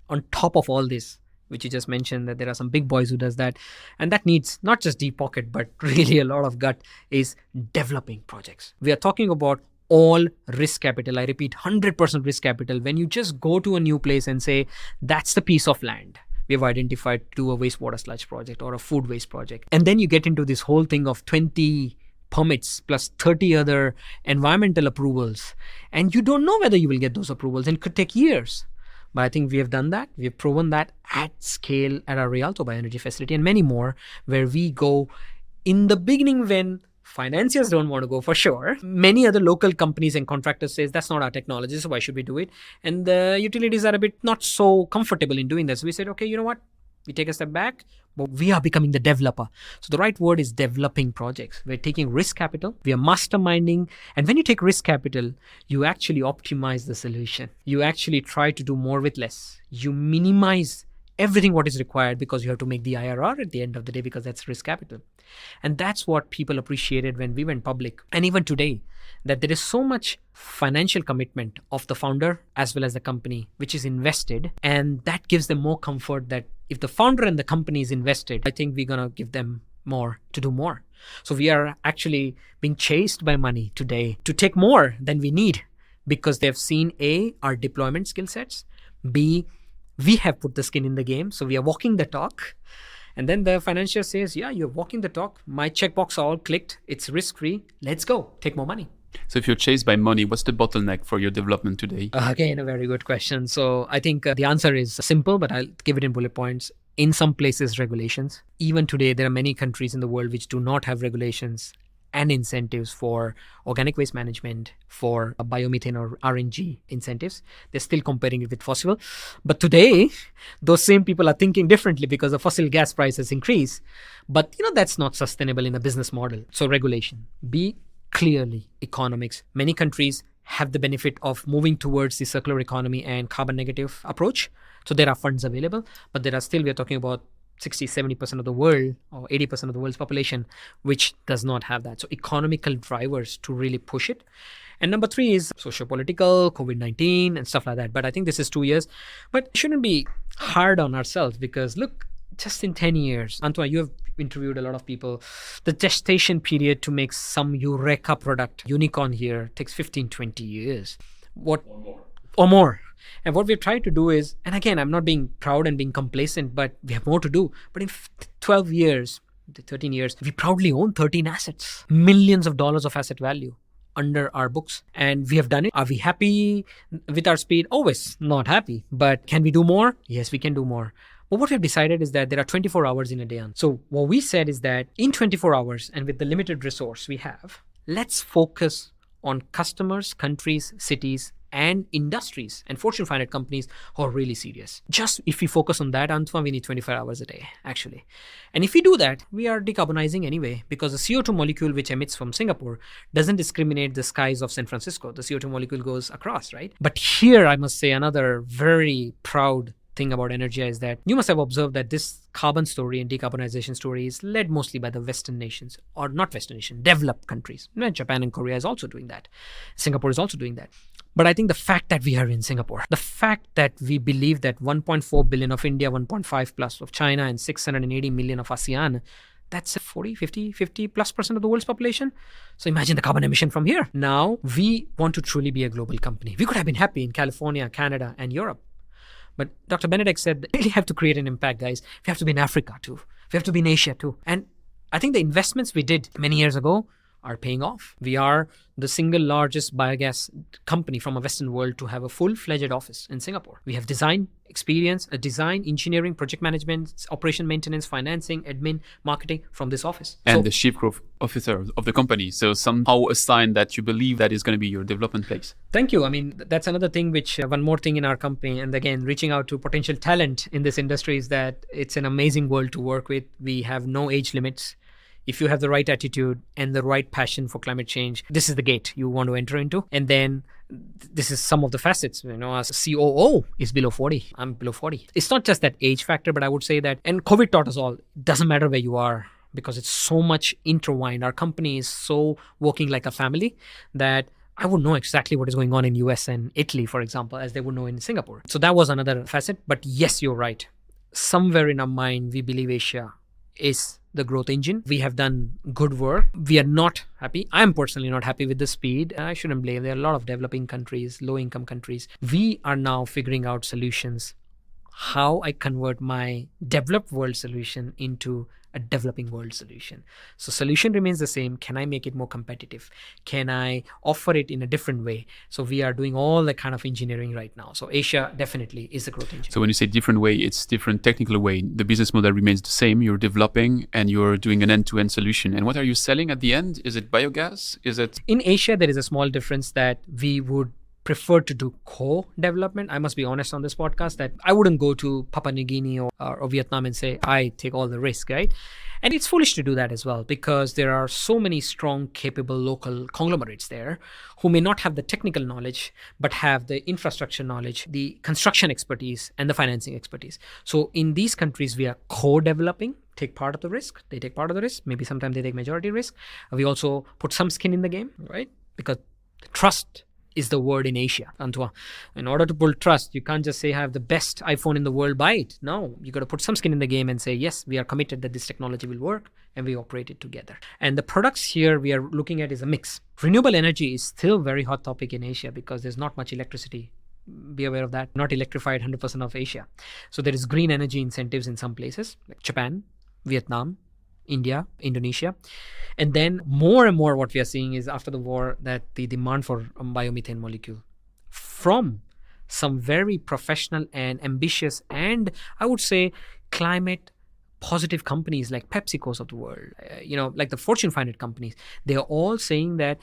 on top of all this, which you just mentioned, that there are some big boys who does that, and that needs not just deep pocket, but really a lot of gut, is developing projects. We are talking about all risk capital. I repeat, 100% risk capital. When you just go to a new place and say, that's the piece of land we have identified to do a wastewater sludge project or a food waste project. And then you get into this whole thing of 20 permits plus 30 other environmental approvals. And you don't know whether you will get those approvals, and it could take years. But I think we have done that. We have proven that at scale at our Rialto Bioenergy facility and many more, where we go in the beginning when financiers don't want to go, for sure. Many other local companies and contractors says that's not our technology, so why should we do it? And the utilities are a bit not so comfortable in doing that. So we said, okay, you know what? We take a step back, but we are becoming the developer. So the right word is developing projects. We're taking risk capital. We are masterminding. And when you take risk capital, you actually optimize the solution. You actually try to do more with less. You minimize everything what is required because you have to make the IRR at the end of the day, because that's risk capital. And that's what people appreciated when we went public. And even today, that there is so much financial commitment of the founder as well as the company, which is invested. And that gives them more comfort that if the founder and the company is invested, I think we're going to give them more to do more. So we are actually being chased by money today to take more than we need, because they've seen A, our deployment skill sets, B, we have put the skin in the game. So we are walking the talk. And then the financier says, yeah, you're walking the talk. My checkbox are all clicked. It's risk-free. Let's go. Take more money. So if you're chased by money, what's the bottleneck for your development today? Again, a very good question. So I think the answer is simple, but I'll give it in bullet points. In some places, regulations. Even today, there are many countries in the world which do not have regulations and incentives for organic waste management, for biomethane or RNG incentives. They're still comparing it with fossil. But today, those same people are thinking differently because the fossil gas prices increase. But that's not sustainable in a business model. So regulation. B, clearly economics. Many countries have the benefit of moving towards the circular economy and carbon negative approach. So there are funds available, but there are still, we're talking about 60-70% of the world or 80% of the world's population, which does not have that. So economical drivers to really push it. And number 3 is socio-political, COVID-19 and stuff like that. But I think this is 2 years. But it shouldn't be hard on ourselves because look, just in 10 years, Antoine, you have interviewed a lot of people. The gestation period to make some eureka product, unicorn here, takes 15-20 years. Or more. And what we've tried to do is, and again, I'm not being proud and being complacent, but we have more to do. But in 12 years, 13 years, we proudly own 13 assets, millions of dollars of asset value under our books. And we have done it. Are we happy with our speed? Always not happy. But can we do more? Yes, we can do more. But what we've decided is that there are 24 hours in a day. So what we said is that in 24 hours and with the limited resource we have, let's focus on customers, countries, cities, and industries and Fortune 500 companies who are really serious. Just if we focus on that, Antoine, we need 24 hours a day, actually. And if we do that, we are decarbonizing anyway, because the CO2 molecule which emits from Singapore doesn't discriminate the skies of San Francisco. The CO2 molecule goes across, right? But here, I must say, another very proud thing about Anaergia is that you must have observed that this carbon story and decarbonization story is led mostly by the Western nations, or not Western nations, developed countries. Japan and Korea is also doing that. Singapore is also doing that. But I think the fact that we are in Singapore, the fact that we believe that 1.4 billion of India, 1.5 plus of China, and 680 million of ASEAN, that's 50 plus % of the world's population. So imagine the carbon emission from here. Now, we want to truly be a global company. We could have been happy in California, Canada, and Europe. But Dr. Benedek said, we really have to create an impact, guys. We have to be in Africa too. We have to be in Asia too. And I think the investments we did many years ago are paying off. We are the single largest biogas company from a Western world to have a full-fledged office in Singapore. We have design experience, design, engineering, project management, operation maintenance, financing, admin, marketing from this office. And the chief growth officer of the company. So somehow a sign that you believe that is going to be your development place. Thank you. I mean, that's another thing which, one more thing in our company. And again, reaching out to potential talent in this industry is that it's an amazing world to work with. We have no age limits. If you have the right attitude and the right passion for climate change, this is the gate you want to enter into. And then this is some of the facets, as a COO is below 40. I'm below 40. It's not just that age factor, but I would say that, and COVID taught us all, it doesn't matter where you are because it's so much intertwined. Our company is so working like a family that I would know exactly what is going on in US and Italy, for example, as they would know in Singapore. So that was another facet. But yes, you're right. Somewhere in our mind, we believe Asia is the growth engine. We have done good work. We are not happy. I'm personally not happy with the speed. I shouldn't blame. There are a lot of developing countries, low-income countries. We are now figuring out solutions, how I convert my developed world solution into a developing world solution. So solution remains the same. Can I make it more competitive? Can I offer it in a different way? So we are doing all that kind of engineering right now. So Asia definitely is a growth engine. So when you say different way, it's different technical way. The business model remains the same. You're developing and you're doing an end-to-end solution. And what are you selling at the end? Is it biogas? Is it? In Asia, there is a small difference that we would prefer to do co-development. I must be honest on this podcast that I wouldn't go to Papua New Guinea or Vietnam and say, I take all the risk, right? And it's foolish to do that as well because there are so many strong, capable local conglomerates there who may not have the technical knowledge, but have the infrastructure knowledge, the construction expertise, and the financing expertise. So in these countries, we are co-developing, take part of the risk. They take part of the risk. Maybe sometimes they take majority risk. We also put some skin in the game, right? Because trust is the word in Asia, Antoine. In order to build trust, you can't just say, I have the best iPhone in the world, buy it. No, you got to put some skin in the game and say, yes, we are committed that this technology will work and we operate it together. And the products here we are looking at is a mix. Renewable energy is still very hot topic in Asia because there's not much electricity. Be aware of that. Not electrified 100% of Asia. So there is green energy incentives in some places like Japan, Vietnam, India, Indonesia. And then more and more what we are seeing is after the war that the demand for biomethane molecule from some very professional and ambitious and I would say climate positive companies like PepsiCo's of the world, like the Fortune 500 companies, they are all saying that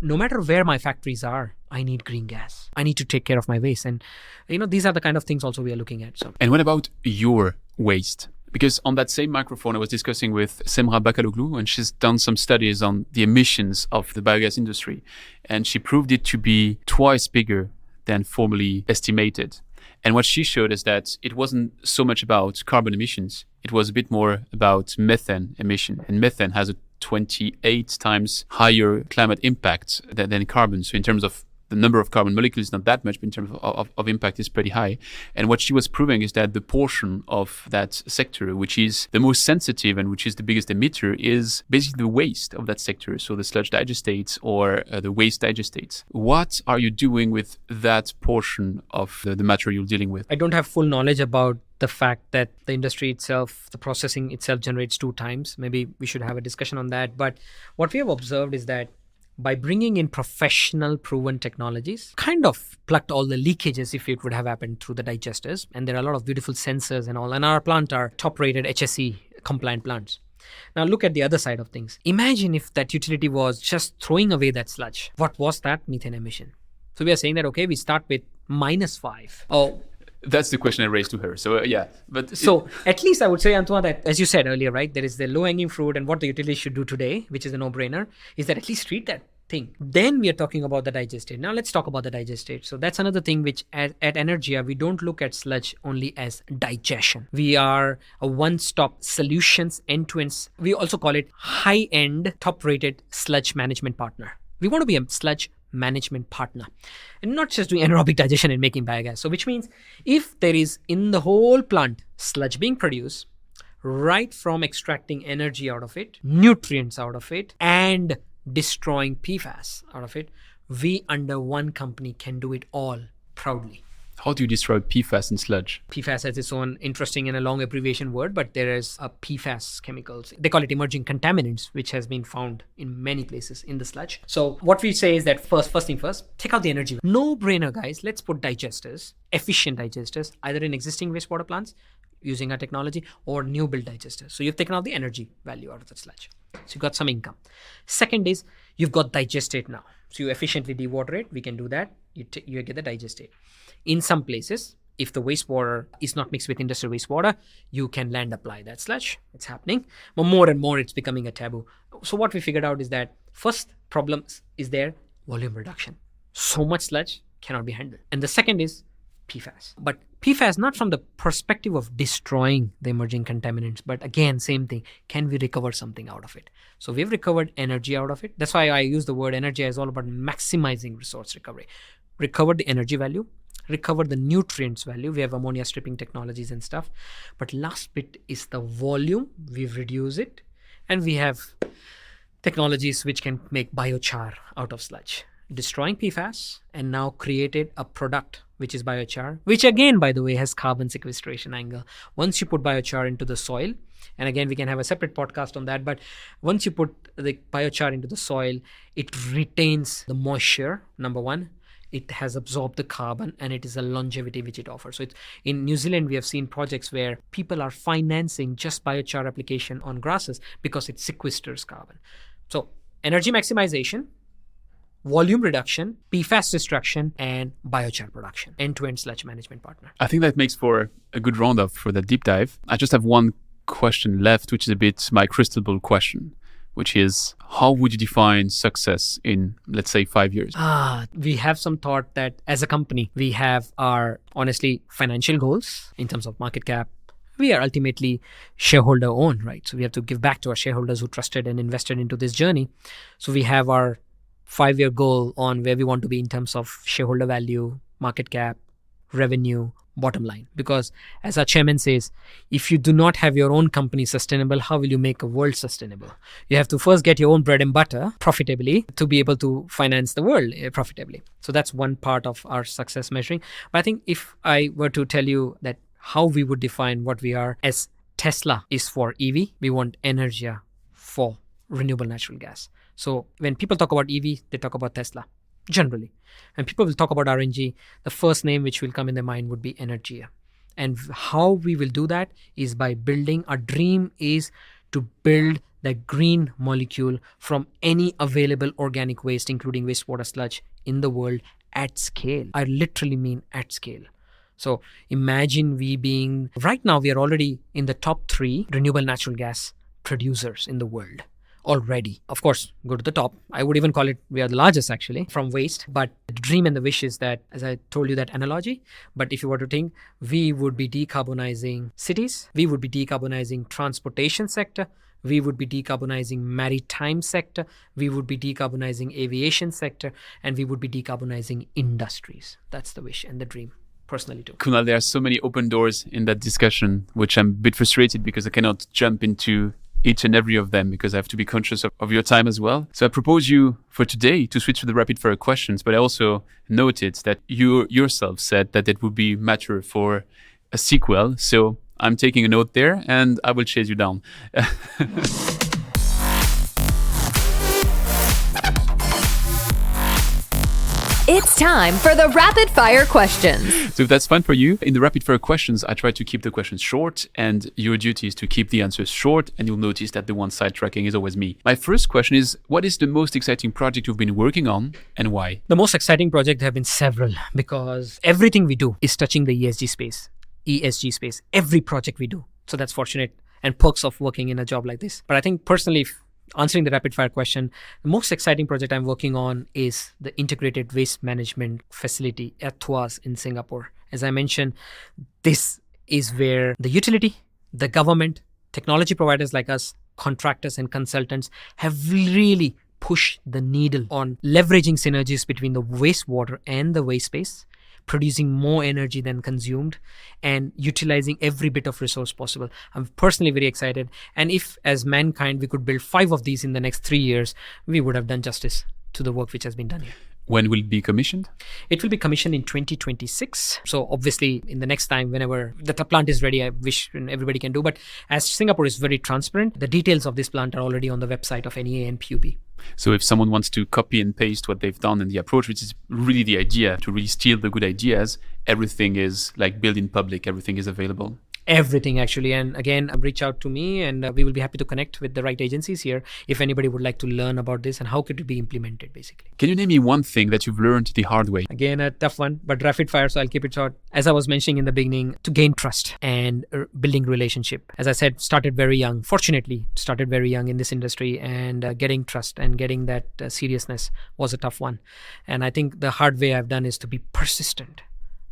no matter where my factories are, I need green gas. I need to take care of my waste. And, these are the kind of things also we are looking at. So. And what about your waste? Because on that same microphone, I was discussing with Semra Bakaloglu, and she's done some studies on the emissions of the biogas industry. And she proved it to be twice bigger than formerly estimated. And what she showed is that it wasn't so much about carbon emissions. It was a bit more about methane emission. And methane has a 28 times higher climate impact than carbon. So in terms of the number of carbon molecules, not that much, but in terms of impact is pretty high. And what she was proving is that the portion of that sector, which is the most sensitive and which is the biggest emitter, is basically the waste of that sector. So the sludge digestates or the waste digestates. What are you doing with that portion of the matter you're dealing with? I don't have full knowledge about the fact that the industry itself, the processing itself generates 2 times. Maybe we should have a discussion on that. But what we have observed is that by bringing in professional proven technologies, kind of plucked all the leakages if it would have happened through the digesters. And there are a lot of beautiful sensors and all. And our plant are top-rated HSE compliant plants. Now look at the other side of things. Imagine if that utility was just throwing away that sludge. What was that methane emission? So we are saying that, okay, we start with -5. Oh, that's the question I raised to her. So at least I would say, Antoine, that as you said earlier, right, there is the low-hanging fruit, and what the utility should do today, which is a no-brainer, is that at least treat that thing. Then we are talking about the digestate. Now let's talk about the digestate. So that's another thing which at Anaergia, we don't look at sludge only as digestion. We are a one-stop solutions, end-to-end. We also call it high-end, top-rated sludge management partner. We want to be a sludge management partner and not just doing anaerobic digestion and making biogas. So which means if there is in the whole plant sludge being produced, right from extracting energy out of it, nutrients out of it, and destroying PFAS out of it, we under one company can do it all proudly. How do you destroy PFAS in sludge? PFAS has its own interesting and a long abbreviation word, but there is a PFAS chemicals. They call it emerging contaminants, which has been found in many places in the sludge. So what we say is that first thing first, take out the energy. No brainer, guys. Let's put digesters, efficient digesters, either in existing wastewater plants using our technology or new build digesters. So you've taken out the energy value out of the sludge. So you've got some income. Second is you've got digestate now. So you efficiently dewater it. We can do that. You get the digestate. In some places, if the wastewater is not mixed with industrial wastewater, you can land apply that sludge. It's happening. But more and more, it's becoming a taboo. So what we figured out is that first problem is there, volume reduction. So much sludge cannot be handled. And the second is PFAS. But PFAS not from the perspective of destroying the emerging contaminants, but again, same thing. Can we recover something out of it? So we've recovered energy out of it. That's why I use the word Anaergia is all about maximizing resource recovery. Recover the energy value, recover the nutrients value. We have ammonia stripping technologies and stuff. But last bit is the volume. We've reduced it. And we have technologies which can make biochar out of sludge, destroying PFAS, and now created a product which is biochar, which again, by the way, has carbon sequestration angle. Once you put biochar into the soil, and again, we can have a separate podcast on that, but once you put the biochar into the soil, it retains the moisture, number one. It has absorbed the carbon, and it is a longevity which it offers. So in New Zealand, we have seen projects where people are financing just biochar application on grasses because it sequesters carbon. So energy maximization, volume reduction, PFAS destruction, and biochar production. End-to-end sludge management partner. I think that makes for a good roundup for the deep dive. I just have one question left, which is a bit my crystal ball question, which is how would you define success in, let's say, 5 years? We have some thought that as a company, we have our, honestly, financial goals in terms of market cap. We are ultimately shareholder owned, right? So we have to give back to our shareholders who trusted and invested into this journey. So we have our 5-year goal on where we want to be in terms of shareholder value, market cap, revenue, bottom line. Because as our chairman says, if you do not have your own company sustainable, how will you make a world sustainable? You have to first get your own bread and butter profitably to be able to finance the world profitably. So that's one part of our success measuring. But I think if I were to tell you that how we would define what we are, as Tesla is for EV, we want Anaergia for renewable natural gas. So when people talk about EV, they talk about Tesla, generally. When people will talk about RNG, the first name which will come in their mind would be Anaergia. And how we will do that is by building, our dream is to build the green molecule from any available organic waste, including wastewater sludge in the world at scale. I literally mean at scale. So imagine right now we are already in the top 3 renewable natural gas producers in the world already. Of course, go to the top. I would even call it, we are the largest actually from waste. But the dream and the wish is that, as I told you that analogy, but if you were to think, we would be decarbonizing cities, we would be decarbonizing transportation sector, we would be decarbonizing maritime sector, we would be decarbonizing aviation sector, and we would be decarbonizing industries. That's the wish and the dream. Personally too. Kunal, there are so many open doors in that discussion, which I'm a bit frustrated because I cannot jump into each and every of them because I have to be conscious of your time as well. So I propose you for today to switch to the rapid fire questions, but I also noted that you yourself said that it would be matter for a sequel. So I'm taking a note there and I will chase you down. It's time for the rapid fire questions. So if that's fine for you, in the rapid fire questions, I try to keep the questions short and your duty is to keep the answers short. And you'll notice that the one sidetracking is always me. My first question is, what is the most exciting project you've been working on and why? The most exciting project, there have been several because everything we do is touching the ESG space, every project we do. So that's fortunate and perks of working in a job like this. But I think personally, answering the rapid fire question, the most exciting project I'm working on is the integrated waste management facility at Tuas in Singapore. As I mentioned, this is where the utility, the government, technology providers like us, contractors and consultants have really pushed the needle on leveraging synergies between the wastewater and the waste space, producing more energy than consumed, and utilizing every bit of resource possible. I'm personally very excited. And if, as mankind, we could build 5 of these in the next 3 years, we would have done justice to the work which has been done here. When will it be commissioned? It will be commissioned in 2026. So obviously, in the next time, whenever the plant is ready, I wish everybody can do. But as Singapore is very transparent, the details of this plant are already on the website of NEA and PUB. So if someone wants to copy and paste what they've done in the approach, which is really the idea, to really steal the good ideas, everything is like built in public, everything is available. Everything actually. And again, reach out to me and we will be happy to connect with the right agencies here if anybody would like to learn about this and how could it be implemented basically. Can you name me one thing that you've learned the hard way? Again, a tough one, but rapid fire, so I'll keep it short. As I was mentioning in the beginning, to gain trust and building relationship. As I said, started very young. Fortunately, started very young in this industry, and getting trust and getting that seriousness was a tough one. And I think the hard way I've done is to be persistent.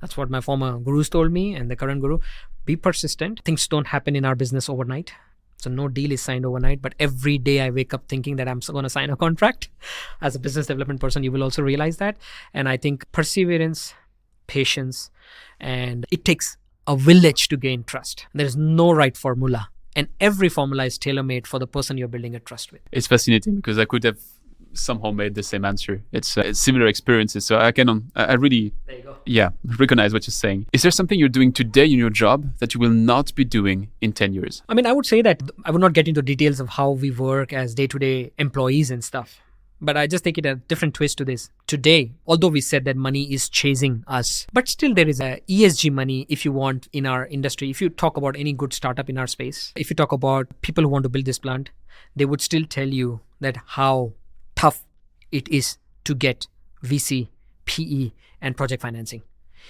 That's what my former gurus told me and the current guru. Be persistent. Things don't happen in our business overnight. So no deal is signed overnight. But every day I wake up thinking that I'm going to sign a contract. As a business development person, you will also realize that. And I think perseverance, patience, and it takes a village to gain trust. There's no right formula. And every formula is tailor-made for the person you're building a trust with. It's fascinating because I could have somehow made the same answer. It's similar experiences. So I really, there you go. Yeah, recognize what you're saying. Is there something you're doing today in your job that you will not be doing in 10 years? I mean, I would say that I would not get into details of how we work as day-to-day employees and stuff. But I just take it a different twist to this. Today, although we said that money is chasing us, but still there is a ESG money, if you want, in our industry. If you talk about any good startup in our space, if you talk about people who want to build this plant, they would still tell you that how tough it is to get VC, PE, and project financing.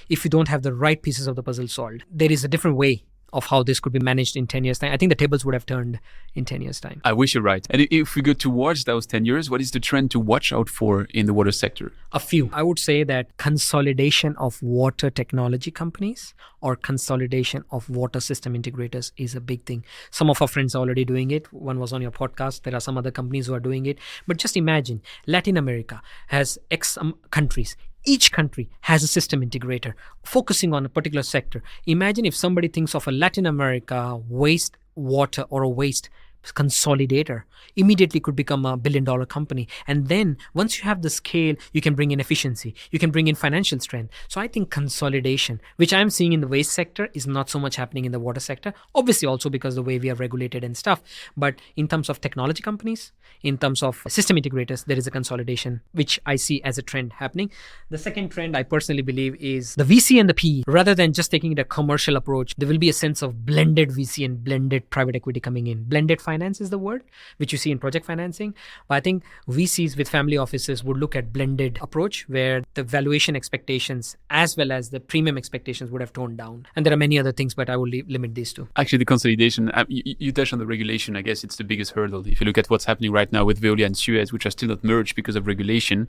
If you don't have the right pieces of the puzzle solved, there is a different way of how this could be managed in 10 years' time. I think the tables would have turned in 10 years' time. I wish you're right. And if we go towards those 10 years, what is the trend to watch out for in the water sector? A few. I would say that consolidation of water technology companies or consolidation of water system integrators is a big thing. Some of our friends are already doing it. One was on your podcast. There are some other companies who are doing it. But just imagine, Latin America has X countries. Each country has a system integrator focusing on a particular sector. Imagine if somebody thinks of a Latin America waste water or a waste consolidator, immediately could become a billion-dollar company. And then once you have the scale, you can bring in efficiency, you can bring in financial strength. So I think consolidation, which I'm seeing in the waste sector, is not so much happening in the water sector, obviously also because the way we are regulated and stuff. But in terms of technology companies, in terms of system integrators, there is a consolidation, which I see as a trend happening. The second trend I personally believe is the VC and the PE. Rather than just taking a commercial approach, there will be a sense of blended VC and blended private equity coming in. Blended finance is the word, which you see in project financing. But I think VCs with family offices would look at blended approach where the valuation expectations as well as the premium expectations would have toned down. And there are many other things, but I will limit these two. Actually, the consolidation, you touched on the regulation. I guess it's the biggest hurdle. If you look at what's happening right now with Veolia and Suez, which are still not merged because of regulation,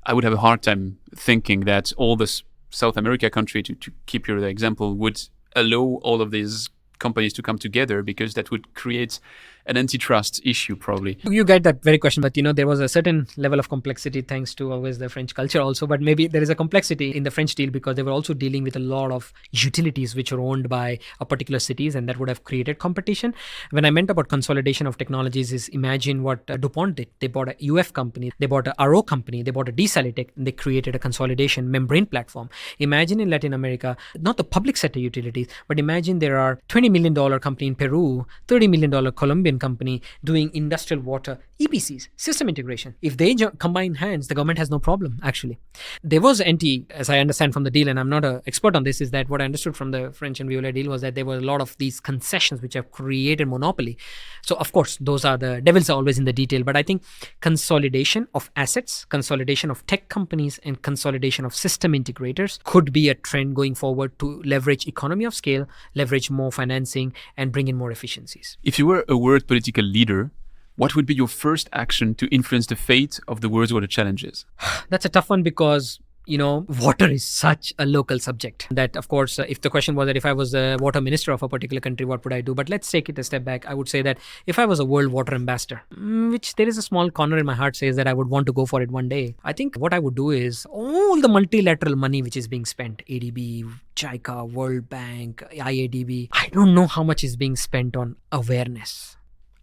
I would have a hard time thinking that all this South America country, to keep your example, would allow all of these companies to come together, because that would create an antitrust issue probably. You get that very question, but there was a certain level of complexity thanks to always the French culture also, but maybe there is a complexity in the French deal because they were also dealing with a lot of utilities which are owned by a particular cities, and that would have created competition. When I meant about consolidation of technologies is imagine what DuPont did. They bought a UF company, they bought a RO company, they bought a Desalinitech, and they created a consolidation membrane platform. Imagine in Latin America, not the public sector utilities, but imagine there are $20 million company in Peru, $30 million Colombian company doing industrial water EPCs, system integration. If they combine hands, the government has no problem, actually. There was as I understand from the deal, and I'm not an expert on this, is that what I understood from the French and Veolia deal was that there were a lot of these concessions which have created monopoly. So, of course, those are the devils are always in the detail. But I think consolidation of assets, consolidation of tech companies, and consolidation of system integrators could be a trend going forward to leverage economy of scale, leverage more financing, and bring in more efficiencies. If you were a world political leader, what would be your first action to influence the fate of the world's water challenges? That's a tough one because, water is such a local subject that, of course, if the question was that if I was the water minister of a particular country, what would I do? But let's take it a step back. I would say that if I was a world water ambassador, which there is a small corner in my heart says that I would want to go for it one day. I think what I would do is all the multilateral money which is being spent, ADB, JICA, World Bank, IADB, I don't know how much is being spent on awareness.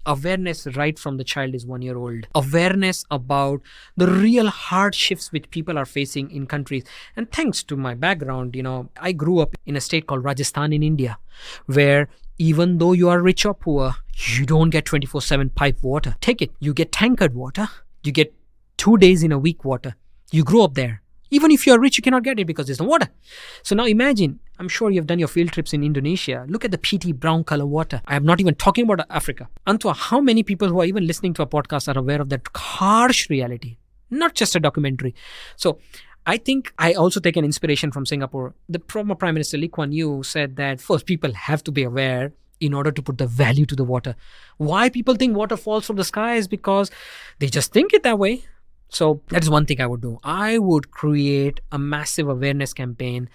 Awareness right from the child is 1 year old. Awareness about the real hardships which people are facing in countries. And thanks to my background, I grew up in a state called Rajasthan in India, where even though you are rich or poor, you don't get 24/7 pipe water. Take it. You get tankered water. You get 2 days in a week water. You grew up there. Even if you are rich, you cannot get it because there's no water. So now imagine, I'm sure you've done your field trips in Indonesia. Look at the peaty brown color water. I am not even talking about Africa. Antwa, how many people who are even listening to a podcast are aware of that harsh reality? Not just a documentary. So I think I also take an inspiration from Singapore. The former Prime Minister Lee Kuan Yew said that first people have to be aware in order to put the value to the water. Why people think water falls from the sky is because they just think it that way. So that is one thing I would do. I would create a massive awareness campaign,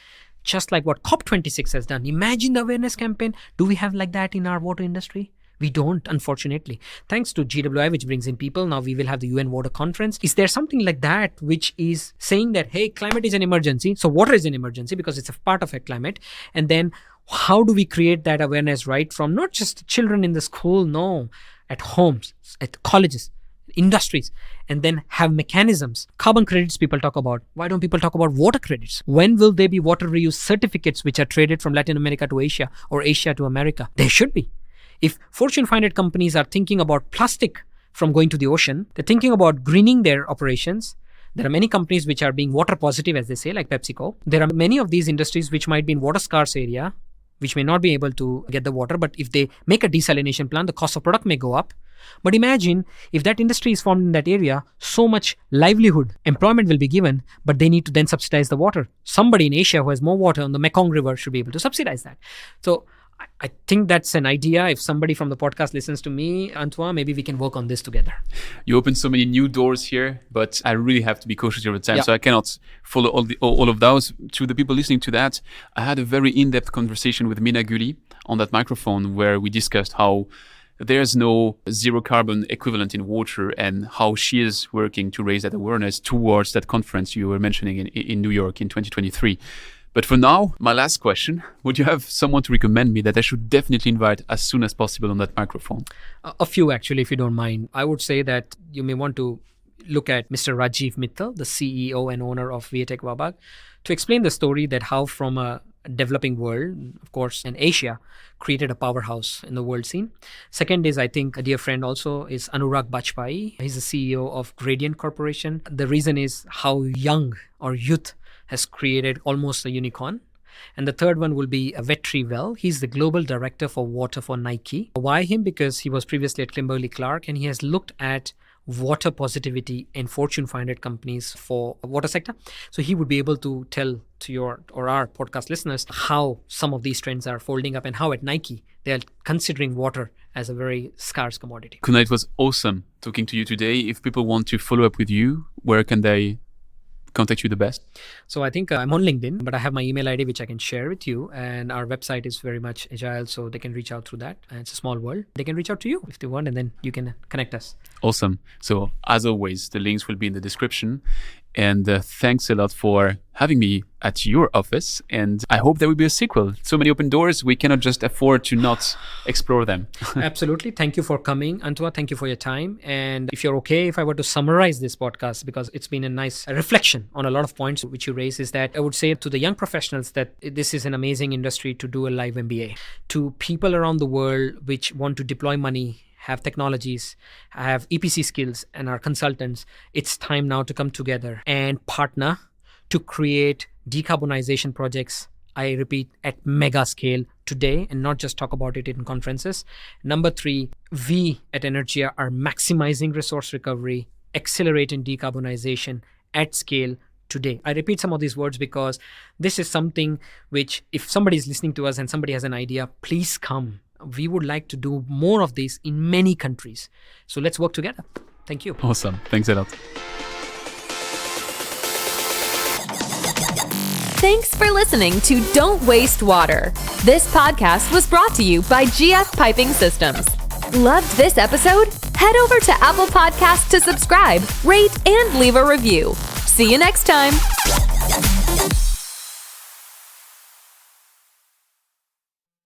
just like what COP26 has done. Imagine the awareness campaign. Do we have like that in our water industry? We don't, unfortunately. Thanks to GWI, which brings in people, now we will have the UN Water Conference. Is there something like that which is saying that, hey, climate is an emergency, so water is an emergency because it's a part of a climate. And then how do we create that awareness right from not just children in the school, no, at homes, at colleges, industries, and then have mechanisms. Carbon credits people talk about. Why don't people talk about water credits? When will there be water reuse certificates which are traded from Latin America to Asia or Asia to America? There should be. If Fortune 500 companies are thinking about plastic from going to the ocean, they're thinking about greening their operations. There are many companies which are being water positive, as they say, like PepsiCo. There are many of these industries which might be in water scarce area, which may not be able to get the water. But if they make a desalination plant, the cost of product may go up. But imagine if that industry is formed in that area, so much livelihood, employment will be given, but they need to then subsidize the water. Somebody in Asia who has more water on the Mekong River should be able to subsidize that. So I think that's an idea. If somebody from the podcast listens to me, Antoine, maybe we can work on this together. You opened so many new doors here, but I really have to be cautious of the time, so I cannot follow all of those. To the people listening to that, I had a very in-depth conversation with Mina Guli on that microphone where we discussed how there's no zero carbon equivalent in water and how she is working to raise that awareness towards that conference you were mentioning in New York in 2023. But for now, my last question, would you have someone to recommend me that I should definitely invite as soon as possible on that microphone? A few, actually, if you don't mind. I would say that you may want to look at Mr. Rajiv Mittal, the CEO and owner of Viatech Vabag, to explain the story that how from a developing world, of course, and Asia, created a powerhouse in the world scene. Second is, I think, a dear friend also is Anurag Bajpai. He's the CEO of Gradient Corporation. The reason is how young or youth has created almost a unicorn. And the third one will be Vetri Well. He's the global director for water for Nike. Why him? Because he was previously at Kimberly-Clark and he has looked at water positivity in Fortune 500 companies for water sector. So he would be able to tell to your or our podcast listeners how some of these trends are folding up and how at Nike they are considering water as a very scarce commodity. Kunal, it was awesome talking to you today. If people want to follow up with you, where can they contact you the best? So I think I'm on LinkedIn, but I have my email ID, which I can share with you. And our website is very much agile, so they can reach out through that. And it's a small world. They can reach out to you if they want, and then you can connect us. Awesome. So as always, the links will be in the description. And thanks a lot for having me at your office. And I hope there will be a sequel. So many open doors, we cannot just afford to not explore them. Absolutely. Thank you for coming, Antoine. Thank you for your time. And if you're okay, if I were to summarize this podcast, because it's been a nice reflection on a lot of points which you raise, is that I would say to the young professionals that this is an amazing industry to do a live MBA. To people around the world which want to deploy money, have technologies, have EPC skills, and are consultants, it's time now to come together and partner to create decarbonization projects, I repeat, at mega scale today, and not just talk about it in conferences. Number 3, we at Anaergia are maximizing resource recovery, accelerating decarbonization at scale today. I repeat some of these words because this is something which, if somebody is listening to us and somebody has an idea, please come. We would like to do more of this in many countries. So let's work together. Thank you. Awesome. Thanks a lot. Thanks for listening to Don't Waste Water. This podcast was brought to you by GF Piping Systems. Loved this episode? Head over to Apple Podcasts to subscribe, rate, and leave a review. See you next time.